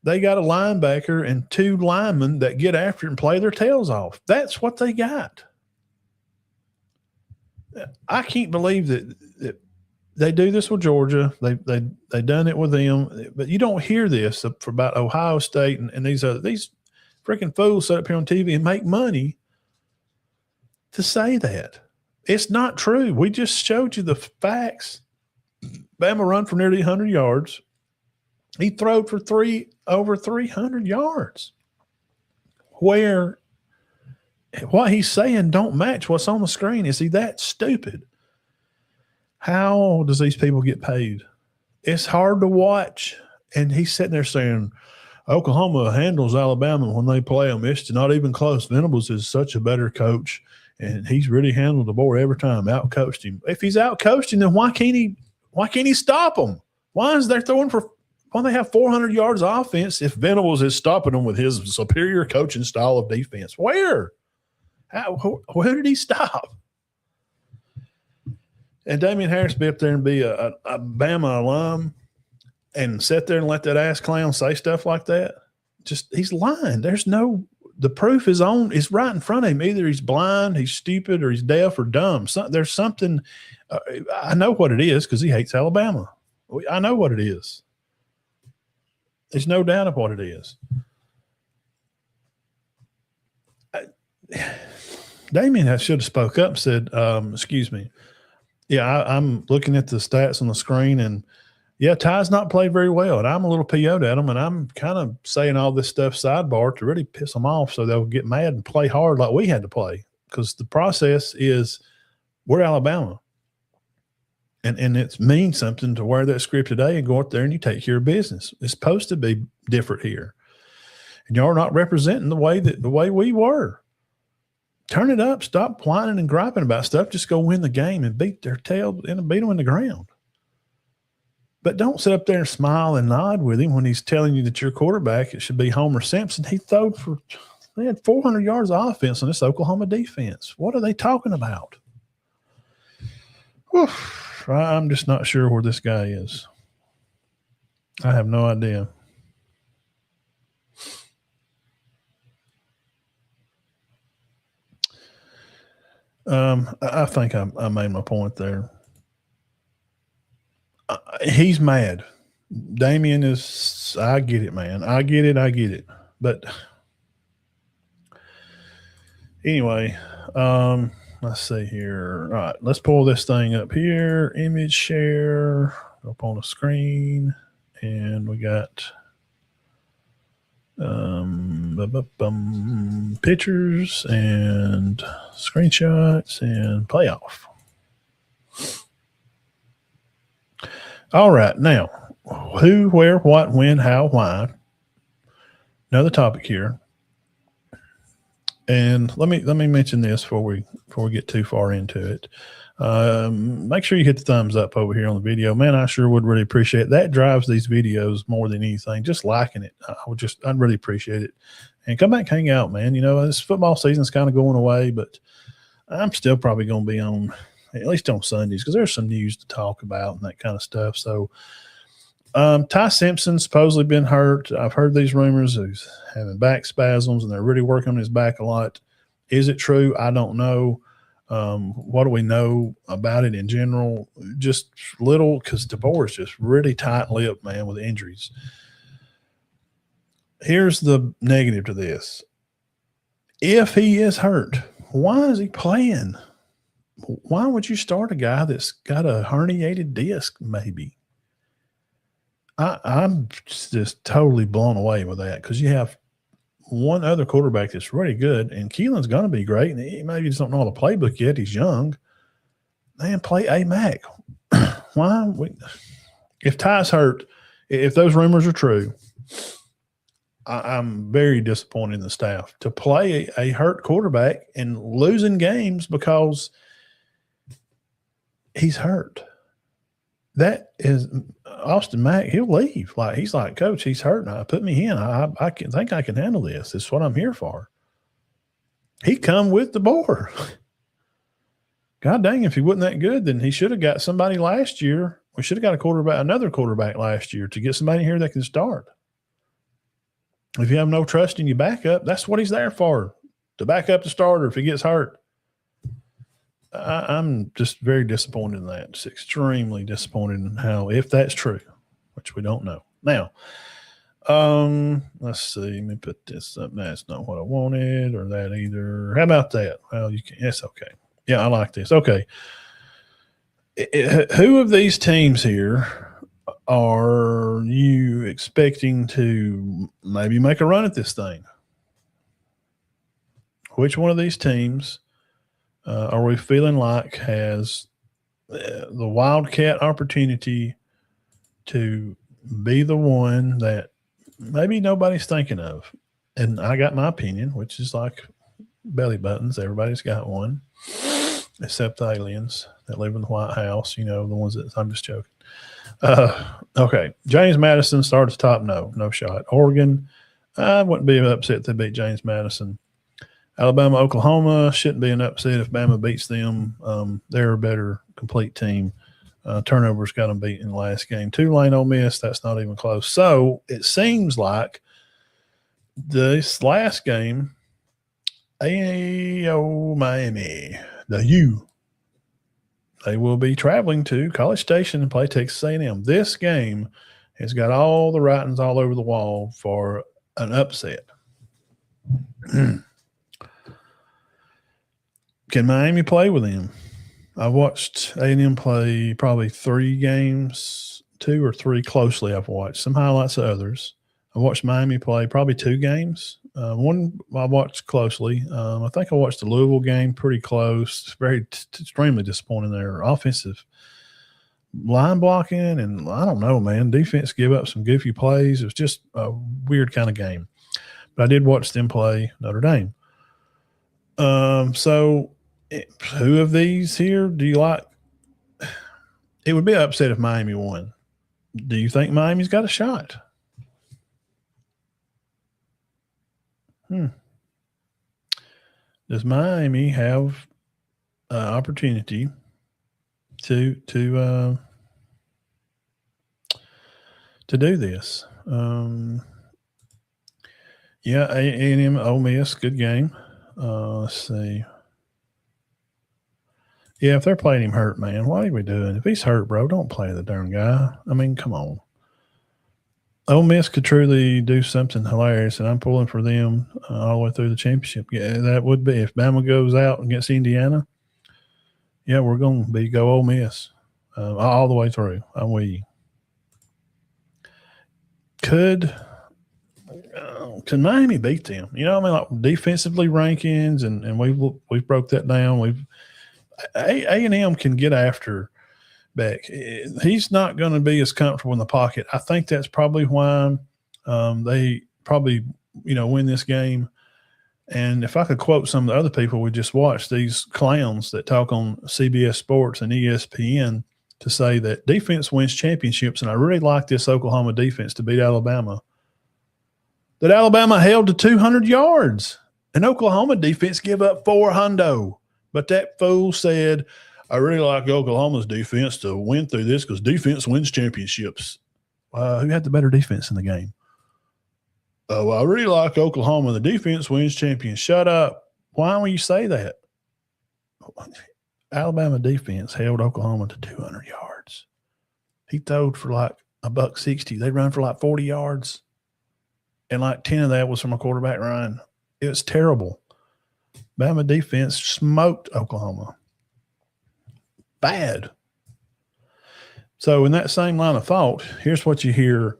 They got a linebacker and two linemen that get after it and play their tails off. That's what they got. I can't believe that they do this with Georgia. They done it with them, but you don't hear this for about Ohio State and these freaking fools sit up here on TV and make money to say that. It's not true. We just showed you the facts. Bama run for nearly 100 yards. He threw for over 300 yards. Where what he's saying don't match what's on the screen. Is he that stupid? How does these people get paid? It's hard to watch. And he's sitting there saying, Oklahoma handles Alabama when they play them. It's not even close. Venables is such a better coach, and he's really handled DeBoer every time, outcoached him. If he's outcoached him, then why can't he stop him? Why is they throwing for – why they have 400 yards of offense if Venables is stopping them with his superior coaching style of defense? Where? Who did he stop? And Damian Harris be up there and be a Bama alum and sit there and let that ass clown say stuff like that. Just he's lying. The proof is right in front of him. Either he's blind, he's stupid, or he's deaf or dumb. There's something. I know what it is because he hates Alabama. I know what it is. There's no doubt of what it is. Damian should have spoke up and said, excuse me. Yeah, I'm looking at the stats on the screen, and yeah, Ty's not played very well, and I'm a little PO'd at him, and I'm kind of saying all this stuff sidebar to really piss them off so they'll get mad and play hard like we had to play, because the process is we're Alabama, and it means something to wear that script today and go out there and you take care of business. It's supposed to be different here, and y'all are not representing the way we were. Turn it up. Stop whining and griping about stuff. Just go win the game and beat their tail and beat them in the ground. But don't sit up there and smile and nod with him when he's telling you that your quarterback, it should be Homer Simpson. They had 400 yards of offense on this Oklahoma defense. What are they talking about? Oof, I'm just not sure where this guy is. I have no idea. I think I made my point there. He's mad. Damian is – I get it, man. I get it. But anyway, let's see here. All right, let's pull this thing up here. Image share up on the screen. And we got pictures and screenshots and playoff. All right, now who, where, what, when, how, why. Another topic here, and let me mention this before we get too far into it. Make sure you hit the thumbs up over here on the video, man. I sure would really appreciate it. That drives these videos more than anything. Just liking it, I'd really appreciate it. And come back, and hang out, man. You know, this football season's kind of going away, but I'm still probably going to be on, at least on Sundays, because there's some news to talk about and that kind of stuff. So Ty Simpson's supposedly been hurt. I've heard these rumors. He's having back spasms, and they're really working on his back a lot. Is it true? I don't know. What do we know about it in general? Just little, because DeBoer is just really tight-lipped, man, with injuries. Here's the negative to this. If he is hurt, why is he playing? Why would you start a guy that's got a herniated disc, maybe? I'm just totally blown away with that, because you have one other quarterback that's really good, and Keelan's going to be great, and he maybe just don't know the playbook yet. He's young. Man, play A-Mac. Why? If Ty's hurt, if those rumors are true, I'm very disappointed in the staff to play a hurt quarterback and losing games because he's hurt. That is Austin Mack. He'll leave. Like, he's like, Coach, he's hurt now. Put me in. I think I can handle this. This is what I'm here for. He come with DeBoer. God dang, if he wasn't that good, then he should have got somebody last year. We should have got another quarterback last year to get somebody here that can start. If you have no trust in your backup, that's what he's there for, to back up the starter if he gets hurt. I'm just very disappointed in that. Just extremely disappointed in how, if that's true, which we don't know. Now, let's see. Let me put this up. That's not what I wanted, or that either. How about that? Well, you can. It's okay. Yeah, I like this. Okay. Who of these teams here are you expecting to maybe make a run at this thing? Which one of these teams are we feeling like has the Wildcat opportunity to be the one that maybe nobody's thinking of? And I got my opinion, which is like belly buttons. Everybody's got one, except the aliens that live in the White House, the ones that I'm just joking. Okay. James Madison starts top. No shot. Oregon, I wouldn't be upset if they beat James Madison. Alabama, Oklahoma shouldn't be an upset if Bama beats them. They're a better complete team. Turnovers got them beat in the last game. Tulane, Ole Miss, that's not even close. So it seems like this last game, Miami, the U, they will be traveling to College Station and play Texas A&M. This game has got all the writings all over the wall for an upset. Can Miami play with them? I watched A&M play probably 3 games, 2 or 3 closely I've watched. Some highlights of others. I watched Miami play probably 2 games. One I watched closely. I think I watched the Louisville game pretty close. Extremely disappointing there. Offensive line blocking, and I don't know, man. Defense give up some goofy plays. It was just a weird kind of game. But I did watch them play Notre Dame. So who of these here do you like? It would be an upset if Miami won. Do you think Miami's got a shot? Does Miami have an opportunity to do this? Yeah, A&M, Ole Miss, good game. Let's see. Yeah, if they're playing him hurt, man, what are we doing? If he's hurt, bro, don't play the darn guy. I mean, come on. Ole Miss could truly do something hilarious, and I'm pulling for them all the way through the championship. Yeah, that would be if Bama goes out against Indiana. Yeah, we're going to go Ole Miss all the way through. I'm with you. Could Miami beat them? Like defensively rankings, and we've broke that down. A&M can get after Beck. He's not going to be as comfortable in the pocket. I think that's probably why they probably win this game. And if I could quote some of the other people we just watched, these clowns that talk on CBS Sports and ESPN, to say that defense wins championships, and I really like this Oklahoma defense to beat Alabama. That Alabama held to 200 yards, and Oklahoma defense give up 400. But that fool said, I really like Oklahoma's defense to win through this because defense wins championships. Who had the better defense in the game? Oh, I really like Oklahoma. The defense wins champions. Shut up. Why would you say that? Alabama defense held Oklahoma to 200 yards. He throwed for like $160. They run for like 40 yards. And like 10 of that was from a quarterback run. It was terrible. Bama defense smoked Oklahoma. Bad. So in that same line of thought, here's what you hear.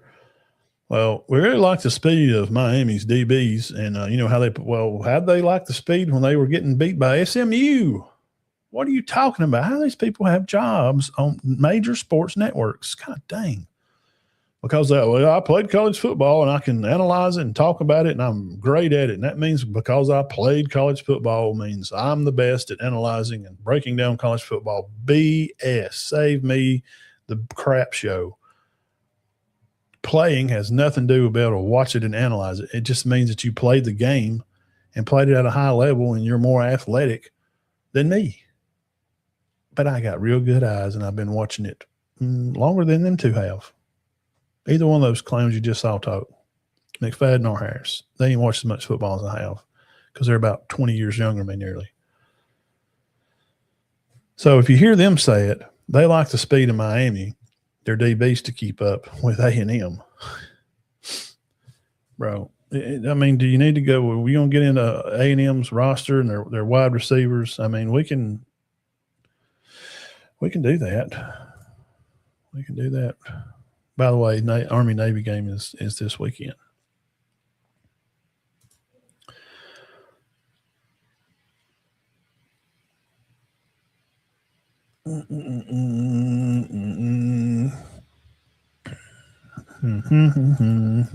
Well, we really like the speed of Miami's DBs, and you know how how'd they like the speed when they were getting beat by SMU? What are you talking about? How do these people have jobs on major sports networks? God dang. Because I played college football and I can analyze it and talk about it, and I'm great at it. And that means because I played college football means I'm the best at analyzing and breaking down college football. BS. Save me the crap show. Playing has nothing to do with being able to watch it and analyze it. It just means that you played the game and played it at a high level and you're more athletic than me. But I got real good eyes and I've been watching it longer than them two have. Either one of those clowns you just saw talk, McFadden or Harris, they ain't watched as much football as I have because they're about 20 years younger than me nearly. So if you hear them say it, they like the speed of Miami, their DBs to keep up with A&M. Bro, I mean, do you need to go? Are we going to get into A&M's roster and their wide receivers? I mean, we can do that. We can do that. By the way, Army-Navy game is this weekend.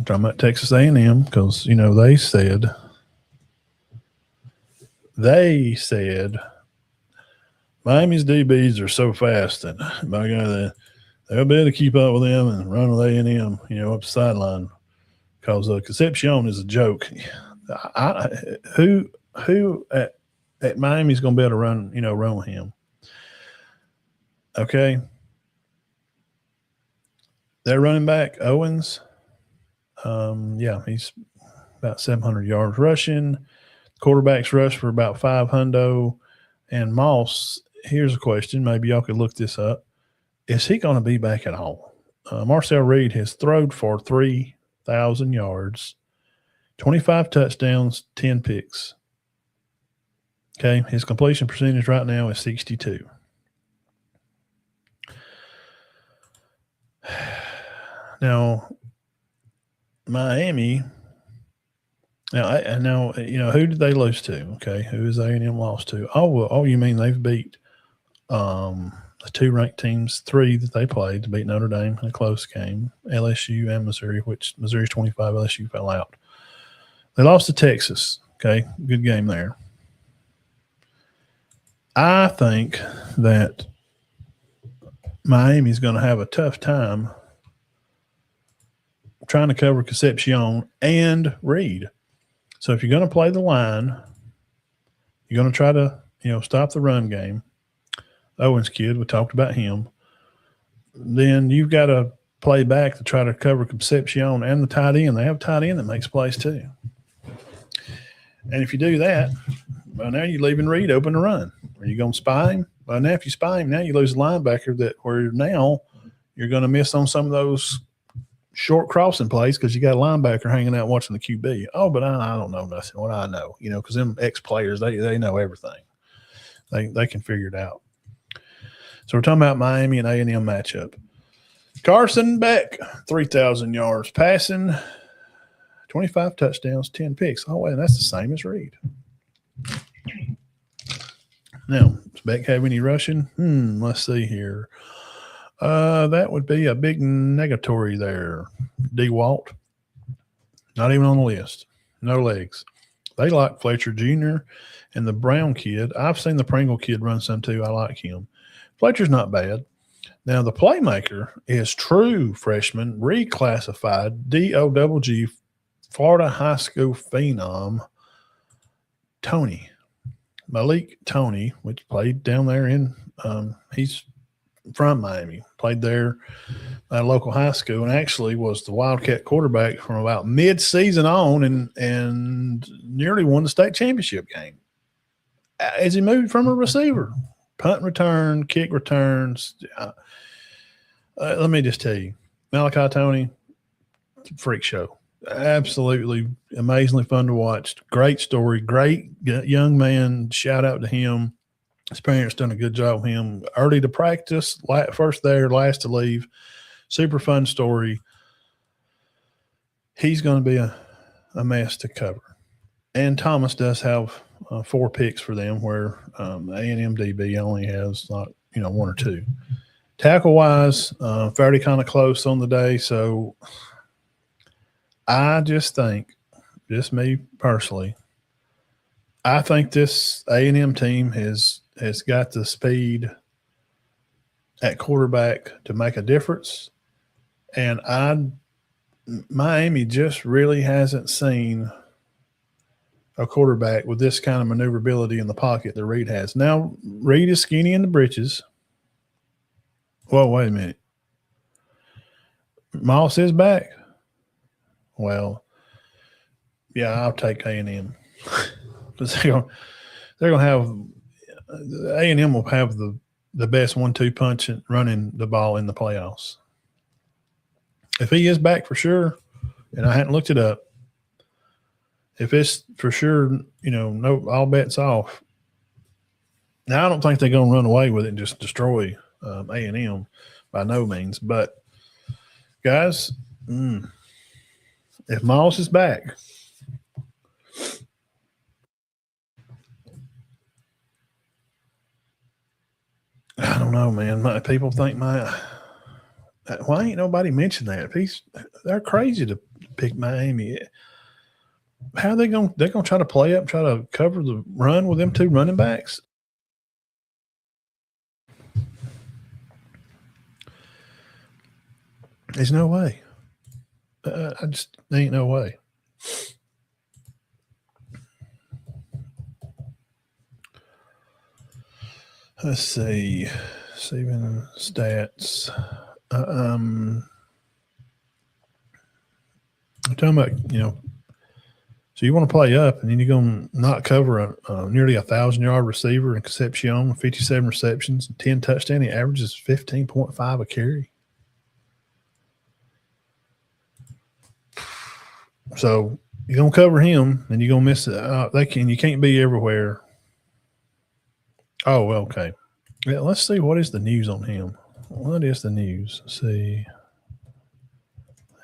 Talking about Texas A&M because, you know, they said Miami's DBs are so fast that by God, they'll be able to keep up with them and run with A&M, you know, up the sideline because Concepcion is a joke. Who at Miami's going to be able to run with him? Okay. Their running back, Owens, he's about 700 yards rushing. Quarterbacks rush for about 500. And Moss, here's a question. Maybe y'all could look this up. Is he going to be back at all? Marcel Reed has thrown for 3,000 yards, 25 touchdowns, 10 picks. Okay, his completion percentage right now is 62. Now, Miami. Now, you know, who did they lose to? Okay, who is A&M lost to? Oh, you mean they've beat the two ranked teams, three that they played to beat Notre Dame in a close game, LSU and Missouri, which Missouri's 25, LSU fell out. They lost to Texas. Okay, good game there. I think that Miami's going to have a tough time trying to cover Concepcion and Reed. So if you're going to play the line, you're going to try to, stop the run game. Owens kid, we talked about him. Then you've got to play back to try to cover Concepcion and the tight end. They have a tight end that makes plays too. And if you do that, well, now you're leaving Reed open to run. Are you going to spy him? Well, now if you spy him, now you lose a linebacker where now you're going to miss on some of those short crossing plays because you got a linebacker hanging out watching the QB. Oh, but I don't know nothing. What I know, because them ex-players, they know everything. They can figure it out. So we're talking about Miami and A&M matchup. Carson Beck, 3,000 yards passing, 25 touchdowns, 10 picks. Oh, wait, that's the same as Reed. Now, does Beck have any rushing? Let's see here. That would be a big negatory there. D. Walt, not even on the list. No legs. They like Fletcher Jr. and the Brown kid. I've seen the Pringle kid run some too. I like him. Fletcher's not bad. Now, the playmaker is true freshman, reclassified, DOGG, Florida high school phenom, Malik Tony, which played down there in he's from Miami, played there at a local high school, and actually was the Wildcat quarterback from about mid-season on, and nearly won the state championship game as he moved from a receiver, punt return, kick returns. Let me just tell you, Malachi Tony, freak show. Absolutely amazingly fun to watch. Great story. Great young man. Shout out to him. His parents done a good job with him. Early to practice, first there, last to leave. Super fun story. He's going to be a mess to cover. And Thomas does have 4 picks for them, where A&M DB only has one or two. Tackle wise, fairly kind of close on the day. So I just think, just me personally, I think this A&M team has got the speed at quarterback to make a difference. And Miami just really hasn't seen a quarterback with this kind of maneuverability in the pocket that Reed has. Now, Reed is skinny in the britches. Well, wait a minute. Moss is back. Well, yeah, I'll take A&M. Because they're going to have – A&M will have the best 1-2 punch at running the ball in the playoffs. If he is back for sure, and I hadn't looked it up, if it's for sure, no, all bets off. Now, I don't think they're going to run away with it and just destroy A&M by no means. But, guys, if Moss is back, I don't know, man. People think why ain't nobody mentioned that? They're crazy to pick Miami. How are they going? They're going to try to play up, try to cover the run with them 2 running backs. There's no way. There ain't no way. Let's see. Saving stats. I'm talking about, so you want to play up, and then you're going to not cover a nearly 1,000-yard receiver in Concepcion, 57 receptions, 10 touchdowns. He averages 15.5 a carry. So you're going to cover him, and you're going to miss it. You can't be everywhere. Oh, okay. Yeah, let's see what is the news on him. What is the news? Let's see.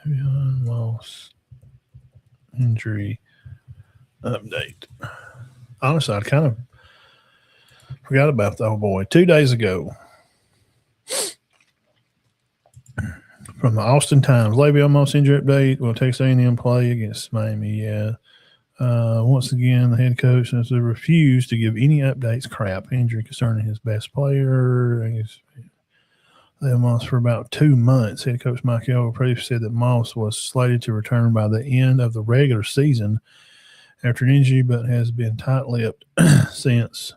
Loss. Injury update. Honestly, I kind of forgot about the old boy. 2 days ago, from the Austin Times, Le'Veon Moss injury update. Will Texas A&M play against Miami? Yeah. Once again, the head coach has refused to give any updates. Crap. Injury concerning his best player. Le'Veon Moss for about 2 months. Head coach Mike Elko previously said that Moss was slated to return by the end of the regular season after an injury, but has been tight-lipped since.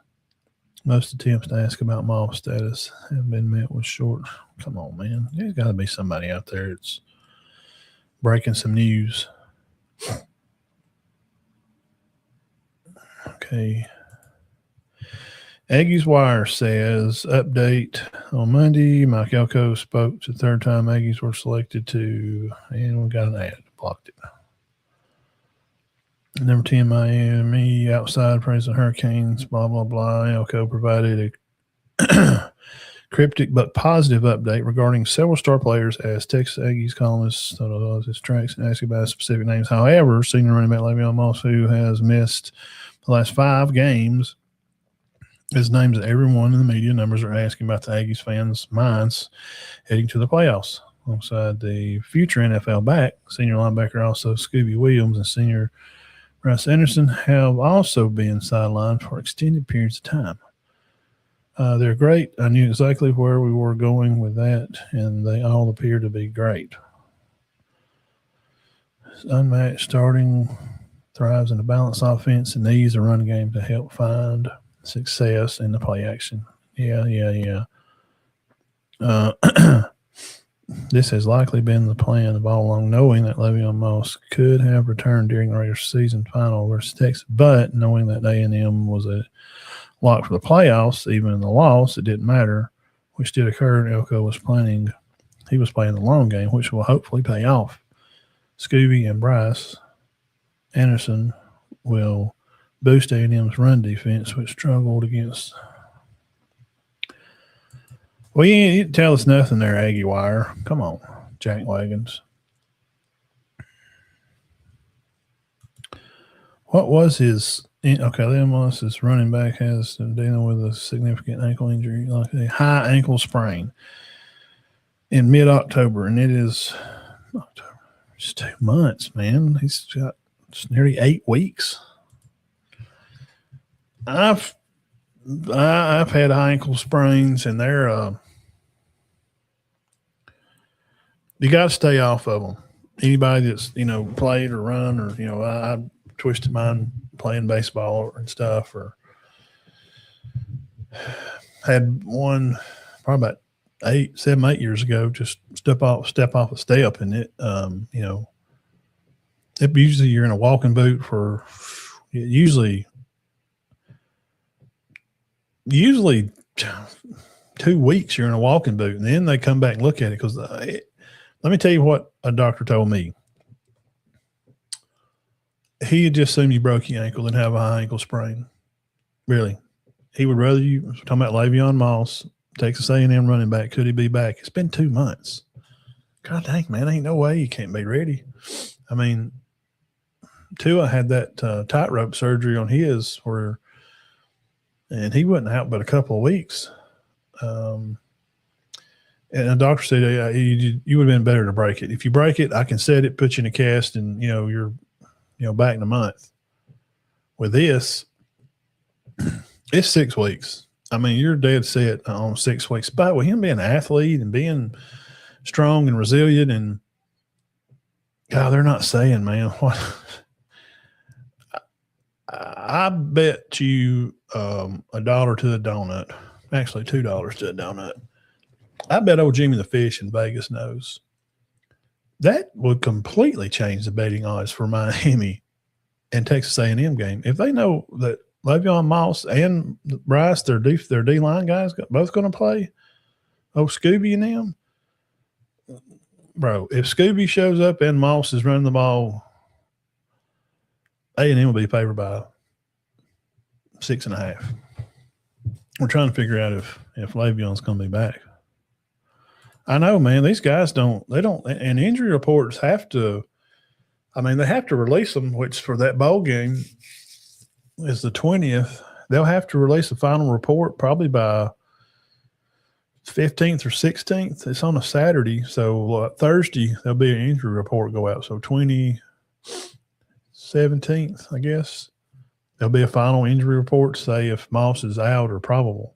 Most attempts to ask about Moss' status have been met with short. Come on, man. There's got to be somebody out there that's breaking some news. Okay. Aggies Wire says, update on Monday. Mike Elko spoke to the third time Aggies were selected to, and we got an ad. Blocked it. Number 10, Miami, outside President Hurricanes, blah, blah, blah. Elko provided a cryptic but positive update regarding several star players as Texas Aggies columnists his tracks and asking about specific names. However, senior running back Le'Veon Moss, who has missed the last 5 games, his names that everyone in the media numbers are asking about the Aggies fans' minds heading to the playoffs. Alongside the future NFL back, senior linebacker also Scooby Williams and senior Bryce Anderson have also been sidelined for extended periods of time. They're great. I knew exactly where we were going with that, and they all appear to be great. Unmatched starting, thrives in a balanced offense and needs a run game to help find success in the play action. Yeah. This has likely been the plan of all along, knowing that Le'Veon Moss could have returned during the regular season final versus Texas, but knowing that A&M was a lock for the playoffs, even in the loss, it didn't matter, which did occur, and Elko was playing the long game, which will hopefully pay off. Scooby and Bryce Anderson will boost A&M's run defense, which struggled against. Well, you didn't tell us nothing there, Aggie Wire. Come on, Jack Wagons. What was his – okay, Leon Moss's running back has been dealing with a significant ankle injury, like a high ankle sprain in mid-October, and it is October. It's 2 months, man. He's got nearly 8 weeks. I've had ankle sprains, and they're you got to stay off of them. Anybody that's played or run or I twisted mine playing baseball and stuff, or had one probably about 7, 8 years ago. Just step off a step, and it it usually you're in a walking boot for usually 2 weeks. You're in a walking boot, and then they come back and look at it because let me tell you what a doctor told me. He had just assumed you broke your ankle than have a high ankle sprain. Really, he would rather you. Talking about Le'Veon Moss, Texas A&M running back. Could he be back? It's been 2 months. God dang, man, ain't no way you can't be ready. I mean, Tua had that tightrope surgery on his and he wasn't out but a couple of weeks. And the doctor said you would have been better to break it. If you break it, I can set it, put you in a cast, and you're back in a month. With this, it's 6 weeks. I mean, you're dead set on 6 weeks. But with him being an athlete and being strong and resilient, and God, they're not saying, man, what I bet you $1 to a donut, actually $2 to a donut. I bet old Jimmy the Fish in Vegas knows. That would completely change the betting odds for Miami and Texas A&M game. If they know that Le'Veon Moss and Bryce, their D-line guys, both going to play, Scooby and them, bro, if Scooby shows up and Moss is running the ball, A&M will be favored by 6.5. We're trying to figure out if Le'Veon's going to be back. I know, man, these guys don't, and injury reports have to release them, which for that bowl game is the 20th. They'll have to release the final report probably by 15th or 16th. It's on a Saturday. So Thursday, there'll be an injury report go out. So 17th, I guess, there'll be a final injury report to say if Moss is out or probable.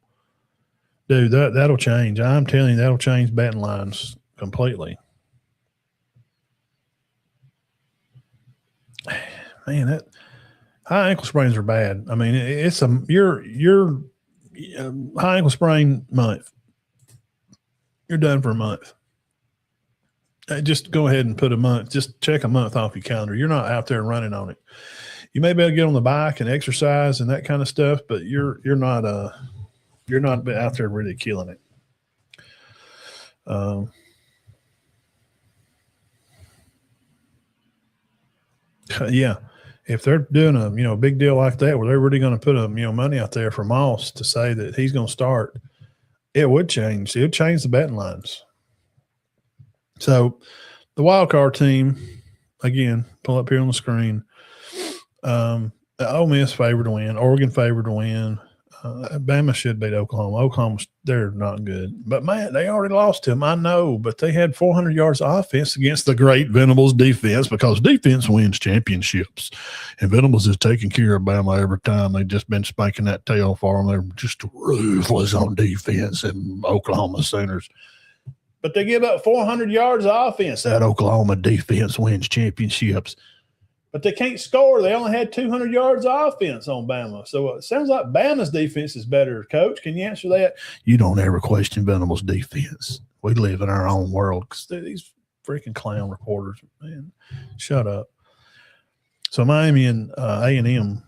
Dude, that'll change. I'm telling you, that'll change betting lines completely. Man, that high ankle sprains are bad. I mean, it's your high ankle sprain month. You're done for a month. Just go ahead and put a month. Just check a month off your calendar. You're not out there running on it. You may be able to get on the bike and exercise and that kind of stuff, but you're not out there really killing it. Yeah, if they're doing a big deal like that, where they're really going to put money out there for Moss to say that he's going to start, it would change. It would change the betting lines. So the wild card team, again, pull up here on the screen. Ole Miss favored to win. Oregon favored to win. Bama should beat Oklahoma. Oklahoma, they're not good. But, man, they already lost to them. I know, but they had 400 yards of offense against the great Venables defense, because defense wins championships. And Venables is taking care of Bama every time. They've just been spanking that tail for them. They're just ruthless on defense, and Oklahoma Sooners. But they give up 400 yards of offense. That Oklahoma defense wins championships. but they can't score. They only had 200 yards of offense on Bama. So it sounds like Bama's defense is better. Coach, can you answer that? You don't ever question Venables' defense. We live in our own world. Because these freaking clown reporters, man, shut up. So Miami and A&M,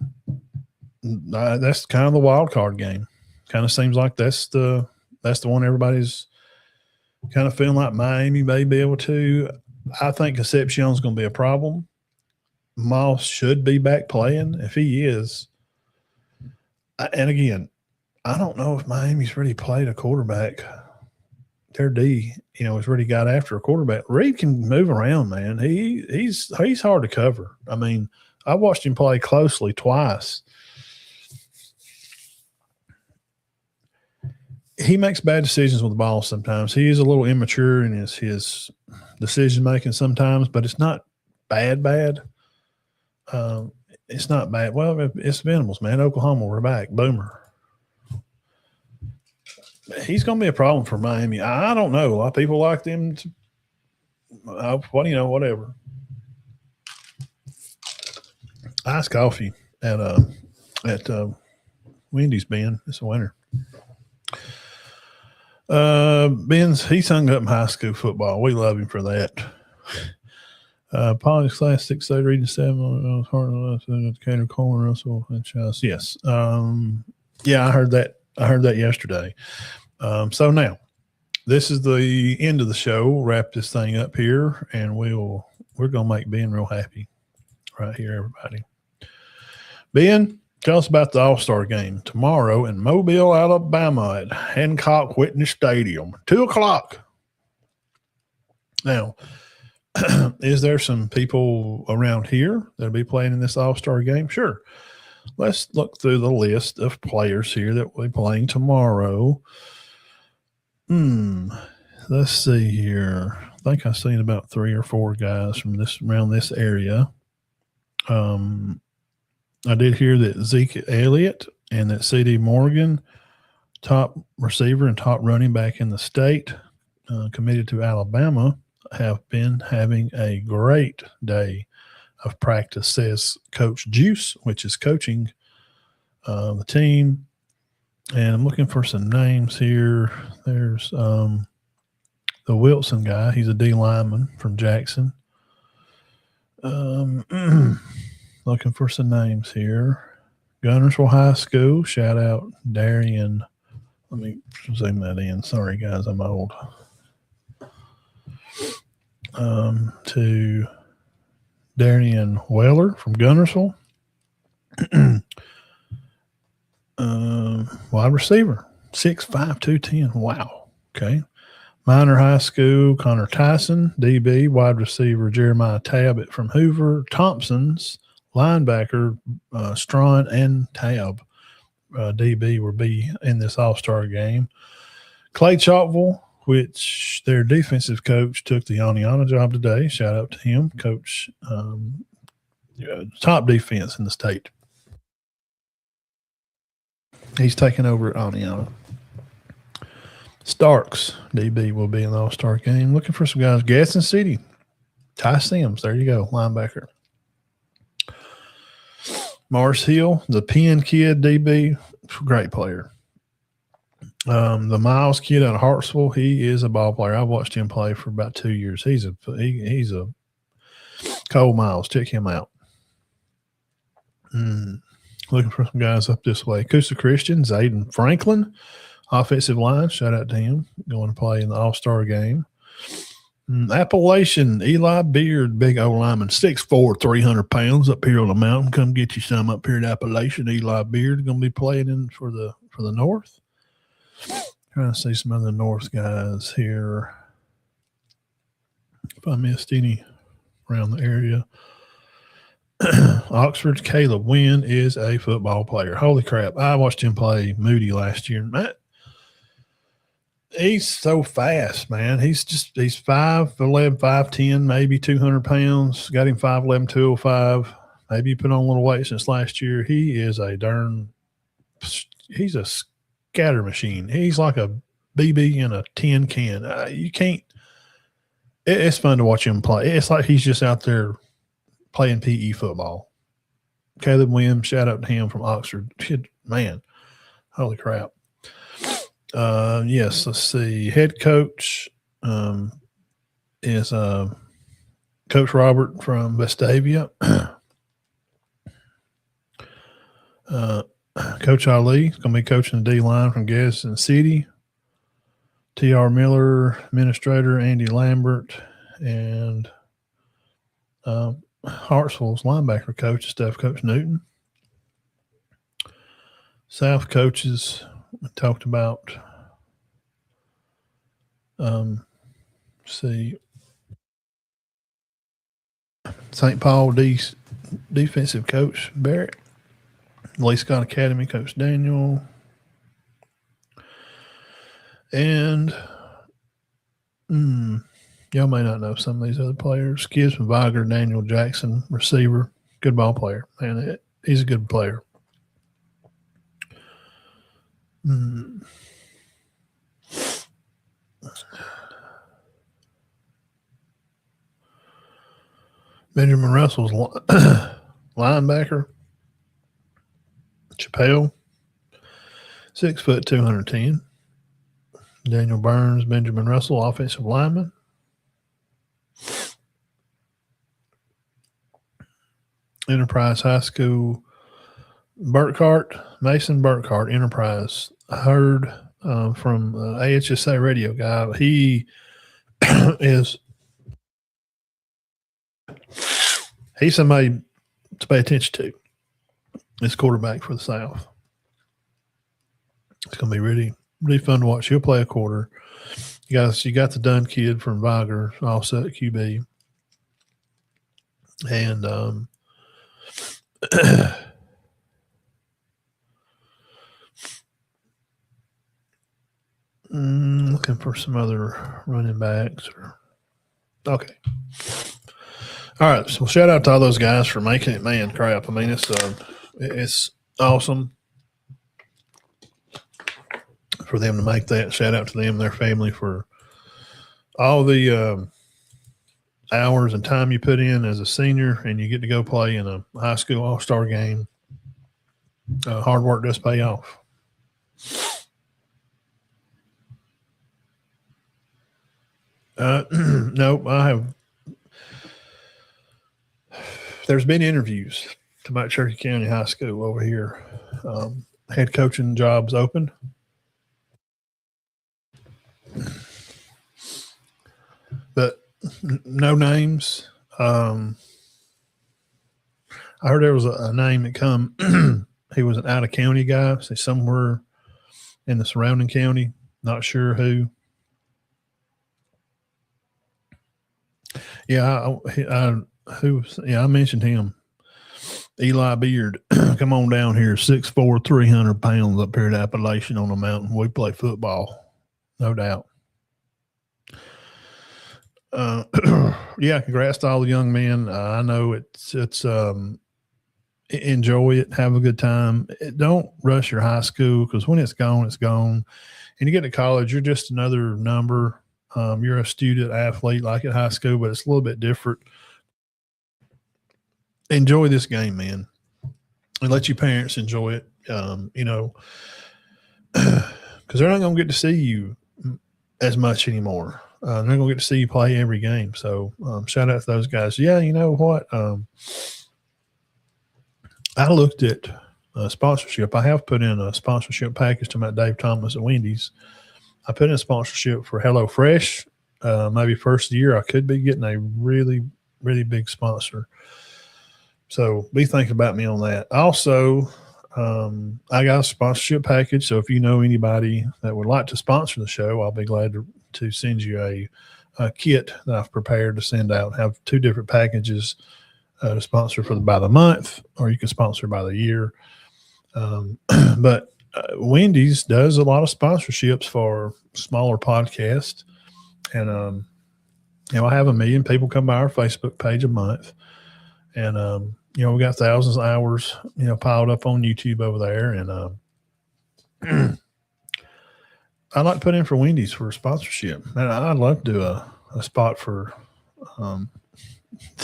that's kind of the wild card game. Kind of seems like that's the one everybody's kind of feeling like Miami may be able to. I think Concepcion's going to be a problem. Moss should be back playing. If he is, and again, I don't know if Miami's really played a quarterback. Their D, has really got after a quarterback. Reed can move around, man. He's hard to cover. I mean, I watched him play closely twice. He makes bad decisions with the ball sometimes. He is a little immature in his decision making sometimes, but it's not bad. It's not bad. Well, it's Venables, man. Oklahoma, we're back. Boomer. He's going to be a problem for Miami. I don't know. A lot of people like them. Whatever. Iced coffee at Wendy's, Ben. It's a winner. Ben's he's hung up in high school football. We love him for that. Politics class 6 reading 7 Cater Coleman Russell and Chas. Yes. Yeah, I heard that. I heard that yesterday. So now this is the end of the show. We'll wrap this thing up here, and we're gonna make Ben real happy right here, everybody. Ben, tell us about the All-Star game tomorrow in Mobile, Alabama at Hancock Whitney Stadium, 2:00. Now, is there some people around here that'll be playing in this All-Star game? Sure. Let's look through the list of players here that will be playing tomorrow. Let's see here. I think I've seen about 3 or 4 guys from around this area. I did hear that Zeke Elliott and that C.D. Morgan, top receiver and top running back in the state, committed to Alabama, have been having a great day of practice, says Coach Juice, which is coaching the team. And I'm looking for some names here. There's the Wilson guy. He's a D lineman from Jackson. Looking for some names here. Gunnersville High School. Shout out Darian. Let me zoom that in. Sorry, guys, I'm old. To Darian Weller from Gunnersville. Wide receiver, 6'5", 210. Wow. Okay. Minor High School, Connor Tyson, DB, wide receiver, Jeremiah Tabb from Hoover, Thompson's linebacker, Strawn and Tabb, DB, will be in this All-Star game. Clay Chalkville, which their defensive coach took the Aniana job today. Shout out to him, coach, top defense in the state. He's taking over at Aniana. Starks, DB, will be in the All-Star game. Looking for some guys. Gaston City, Ty Sims, there you go, linebacker. Mars Hill, the Penn kid, DB, great player. The Miles kid out of Hartsville, he is a ball player. I've watched him play for about 2 years. He's a Cole Miles. Check him out. Looking for some guys up this way. Coosa Christian, Zayden Franklin, offensive line. Shout out to him. Going to play in the All-Star game. Appalachian, Eli Beard, big old lineman, 6'4", 300 pounds up here on the mountain. Come get you some up here at Appalachian. Eli Beard going to be playing in for the North. Trying to see some other North guys here. If I missed any around the area. Oxford's Caleb Wynn is a football player. Holy crap. I watched him play Moody last year. He's so fast, man. He's 5'11", 5'10", maybe 200 pounds. Got him 5'11", 205. Maybe he put on a little weight since last year. He is he's a scatter machine. He's like a BB in a tin can. You can't. It's fun to watch him play. It's like he's just out there playing PE football. Caleb Wim, shout out to him from Oxford. Man, holy crap. Yes, let's see. Head coach is Coach Robert from Vestavia. Coach Ali is going to be coaching the D-line from Gadsden City. T.R. Miller, administrator, Andy Lambert, and Hartsville's linebacker coach, Staff Coach Newton. South coaches, we talked about. See, St. Paul defensive coach Barrett. Lee Scott Academy coach Daniel. And y'all may not know some of these other players. Gibbs from Viger, Daniel Jackson, receiver, good ball player. Man, he's a good player. Benjamin Russell's linebacker. Chappelle, 6 foot 210. Daniel Burns, Benjamin Russell, offensive lineman. Enterprise High School, Mason Burkhart, Enterprise. I heard from AHSA radio guy. He's somebody to pay attention to. This quarterback for the South. It's going to be really, really fun to watch. He'll play a quarter. You got the Dunn kid from Viger, also at QB. And looking for some other running backs. Okay. All right. So shout out to all those guys for making it. Man, crap. I mean, it's awesome for them to make that. Shout out to them and their family for all the hours and time you put in as a senior, and you get to go play in a high school all-star game. Hard work does pay off. No, I have. There's been interviews to my Cherokee County High School over here. Head coaching jobs open. But no names. I heard there was a name that come. He was an out-of-county guy, say somewhere in the surrounding county. Not sure who. Yeah, I mentioned him. Eli Beard, come on down here, 6'4", 300 pounds up here at Appalachian on the mountain. We play football, no doubt. Yeah, congrats to all the young men. I know it's enjoy it, have a good time. Don't rush your high school, because when it's gone, it's gone. And you get to college, you're just another number. You're a student athlete like at high school, but it's a little bit different. Enjoy this game, man, and let your parents enjoy it. Because they're not going to get to see you as much anymore. They're not going to get to see you play every game. So shout out to those guys. Yeah, you know what? I looked at sponsorship. I have put in a sponsorship package to my Dave Thomas at Wendy's. I put in a sponsorship for HelloFresh. Maybe first year I could be getting a really, really big sponsor. So be thinking about me on that. Also, I got a sponsorship package. So if you know anybody that would like to sponsor the show, I'll be glad to send you a kit that I've prepared to send out. I have 2 different packages to sponsor by the month, or you can sponsor by the year. But Wendy's does a lot of sponsorships for smaller podcasts. And, I have 1 million people come by our Facebook page a month. And, we got thousands of hours, piled up on YouTube over there. And I'd like to put in for Wendy's for a sponsorship. And I'd love to do a spot for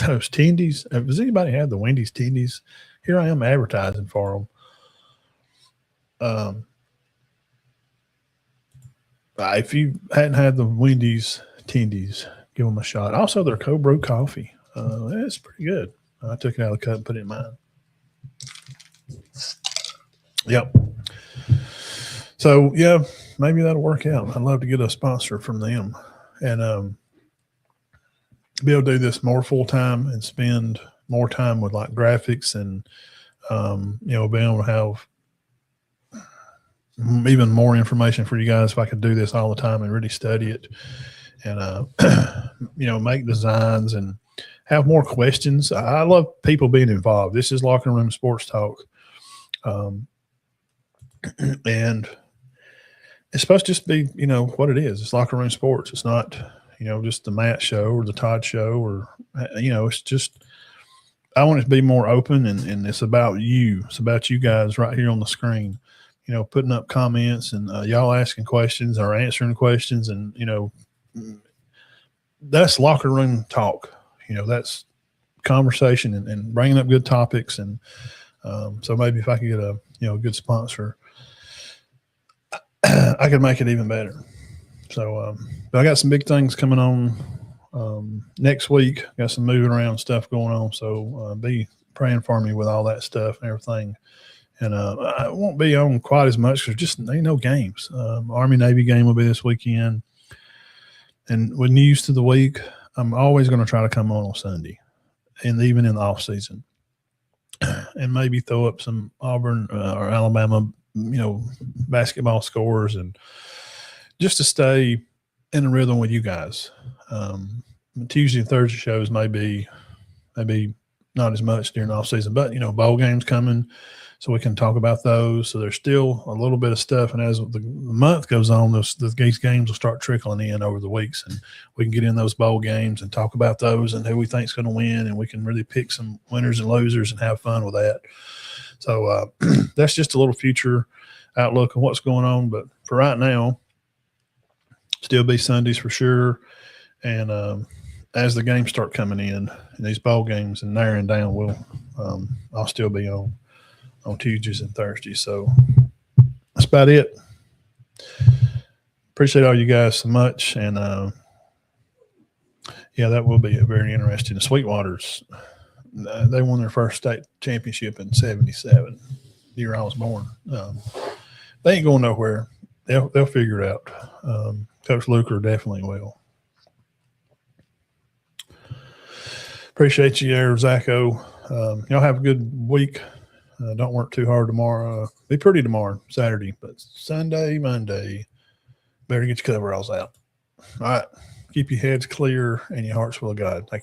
those tendies. Does anybody have the Wendy's tendies? Here I am advertising for them. If you hadn't had the Wendy's tendies, give them a shot. Also, their cold brew coffee. It's pretty good. I took it out of the cup and put it in mine. Yep. So, yeah, maybe that'll work out. I'd love to get a sponsor from them and be able to do this more full-time and spend more time with, like, graphics and, being able to have even more information for you guys if I could do this all the time and really study it and, make designs and have more questions. I love people being involved. This is Locker Room Sports Talk. And it's supposed to just be, what it is. It's locker room sports. It's not, just the Matt show or the Todd show or, it's just, I want it to be more open and it's about you. It's about you guys right here on the screen, putting up comments and y'all asking questions or answering questions. And, that's locker room talk. That's conversation and bringing up good topics. And so maybe if I could get a good sponsor, I could make it even better. So, but I got some big things coming on next week. Got some moving around stuff going on. So be praying for me with all that stuff and everything. And I won't be on quite as much because just ain't no games. Army-Navy game will be this weekend. And with news to the week, I'm always going to try to come on Sunday and even in the off season and maybe throw up some Auburn or Alabama, basketball scores and just to stay in a rhythm with you guys. Tuesday and Thursday shows maybe not as much during the off season, but bowl games coming, so we can talk about those. So there's still a little bit of stuff, and as the month goes on, these games will start trickling in over the weeks, and we can get in those bowl games and talk about those and who we think is going to win, and we can really pick some winners and losers and have fun with that. So that's just a little future outlook on what's going on. But for right now, still be Sundays for sure. And as the games start coming in these bowl games and narrowing down, I'll still be on Tuesdays and Thursdays. So that's about it. Appreciate all you guys so much. And that will be very interesting. The Sweetwaters, they won their first state championship in '77, the year I was born. They ain't going nowhere. They'll figure it out. Coach Luker definitely will. Appreciate you there, Zacho. Y'all have a good week. Don't work too hard tomorrow. Be pretty tomorrow, Saturday, but Sunday, Monday, better get your coveralls out. All right. Keep your heads clear and your hearts full of God. Thank you.